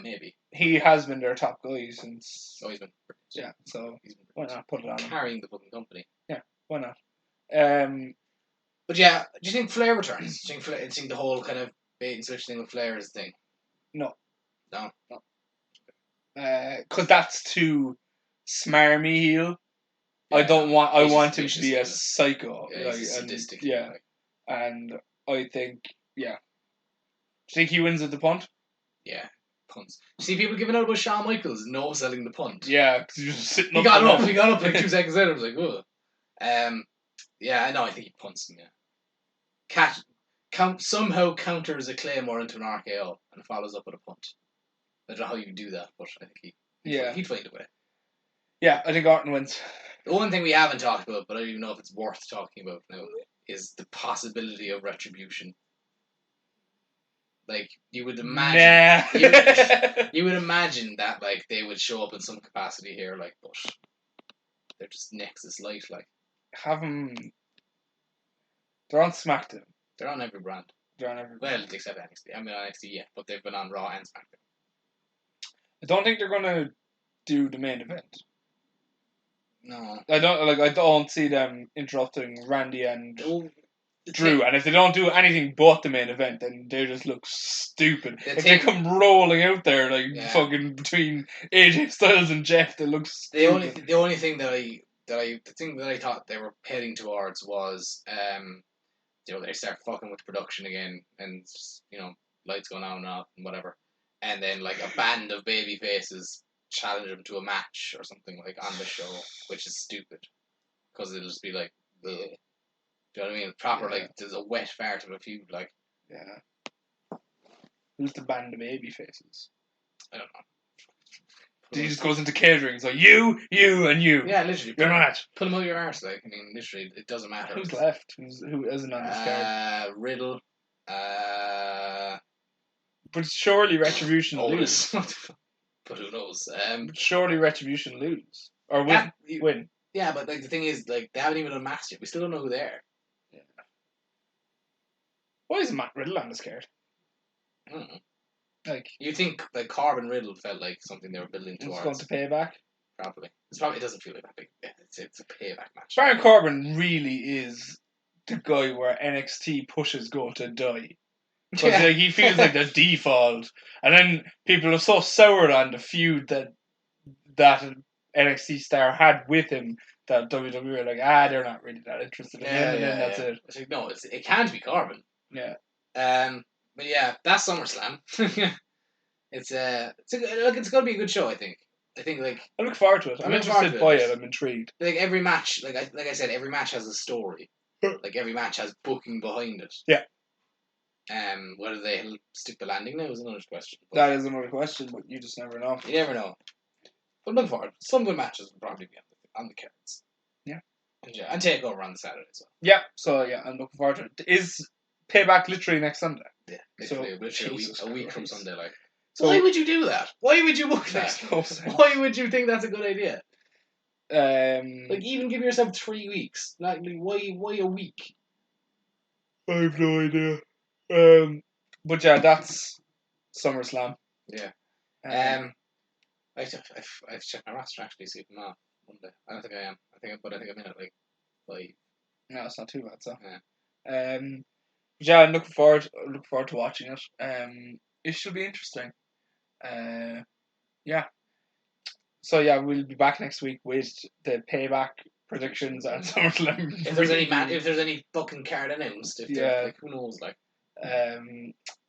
maybe. He has been their top guy since. Oh, he's been. Yeah, so why not put it on him? Carrying the fucking company. Yeah, why not? But yeah, do you think Flair returns? Do you think the whole kind of bait and switch thing with Flair is the thing? No. No. Because that's too smarmy heel. Yeah, I want him to be a psycho. Yeah, like, sadistic. Yeah, and I think do you think he wins at the punt? Yeah, punts. See people giving out about Shawn Michaels no selling the punt. Yeah, because he was just sitting. He got up like 2 seconds later. I was like, oh. Yeah, I know. I think he punts him. Yeah. Somehow counters a Claymore into an RKO and follows up with a punt. I don't know how you do that, but I think he'd find a way. Yeah, I think Orton wins. The one thing we haven't talked about, but I don't even know if it's worth talking about now, is the possibility of retribution. Like you would imagine, you would imagine that like they would show up in some capacity here, like, but they're just Nexus Light, like. Have them. They're on SmackDown. They're on every brand. Well, except NXT. I mean, on NXT, yeah, but they've been on Raw and SmackDown. I don't think they're gonna do the main event. No, I don't see them interrupting Randy and Drew. And if they don't do anything but the main event, then they just look stupid. If they come rolling out there like fucking between AJ Styles and Jeff, they look stupid. The only thing the thing that I thought they were heading towards was, they start fucking with production again, and lights going on and off and whatever, and then like a band of baby faces challenge them to a match or something like on the show, which is stupid, because it'll just be like, ugh. Do you know what I mean? Proper like there's a wet fart of a feud, like. Yeah. Who's the band of baby faces? I don't know. He just goes into catering. It's like you, and you. Yeah, literally. You're not. Pull them out of your arse, like. I mean, literally, it doesn't matter. Who's left? Who isn't on this card? Riddle. But surely Retribution lose. But who knows? Surely Retribution lose or win. Win. Yeah, but like the thing is, like they haven't even unmasked yet. We still don't know who they are. Yeah. Why is Matt Riddle on this card? I don't know. Like you think like Corbin Riddle felt like something they were building towards. It's going to pay back. Probably. It doesn't feel like that big. Yeah, it's a payback match. Baron Corbin really is the guy where NXT pushes go to die. Because like, he feels like the default, and then people are so soured on the feud that NXT star had with him that WWE are like, they're not really that interested in him, and then that's it. It's like, no, it can't be Corbin. Yeah. But yeah, that's SummerSlam. It's gonna be a good show. I think like I look forward to it. I'm interested by it. I'm intrigued. Like every match, like I said, every match has a story. Like every match has booking behind it. Yeah. Whether they'll stick the landing now is another question. That is another question, but you just never know. You never know. But look forward. Some good matches will probably be on the cards. Yeah. And Takeover on Saturday as well. Yeah, so yeah, I'm looking forward to it. Is Payback literally next Sunday? Yeah, literally a week from Sunday. Like, so why would you do that? Why would you book that? No why would you think that's a good idea? Like, even give yourself 3 weeks. Like, why a week? I have no idea. But yeah, that's SummerSlam. Yeah. I've checked my roster actually, see if I'm off Monday. I don't think I am. I think I'm in at like 5. No, it's not too bad. So. Yeah. Yeah, I'm looking forward to watching it. It should be interesting. Yeah. So yeah, we'll be back next week with the Payback predictions and SummerSlam. If there's any booking card announced, like, who knows, like.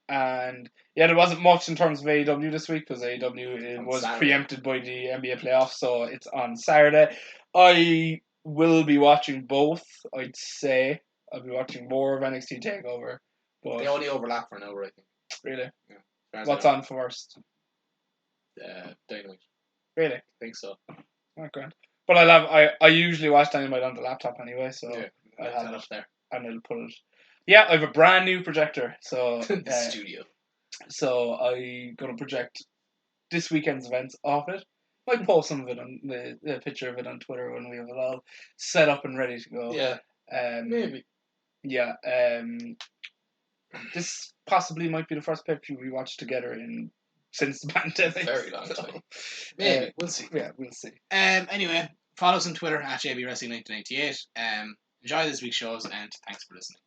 And yeah, there wasn't much in terms of AEW this week because AEW was preempted by the NBA playoffs, so it's on Saturday. I will be watching both. I'd say I'll be watching more of NXT Takeover, but they only overlap for an hour, I think. Really? Yeah. What's on first? Dynamite. Really? I think so. Oh, grand. But I usually watch Dynamite on the laptop anyway, so yeah, I'll have it up there. And I'll put it. Yeah, I have a brand new projector, so the studio. So I'm gonna project this weekend's events off it. Might post some of it on the picture of it on Twitter when we have it all set up and ready to go. Yeah. Maybe. Yeah. This possibly might be the first pay-per-view we watched together since the pandemic. Very long time. Maybe. We'll see. Yeah, we'll see. Anyway, follow us on Twitter at JBWrestling1998. Enjoy this week's shows and thanks for listening.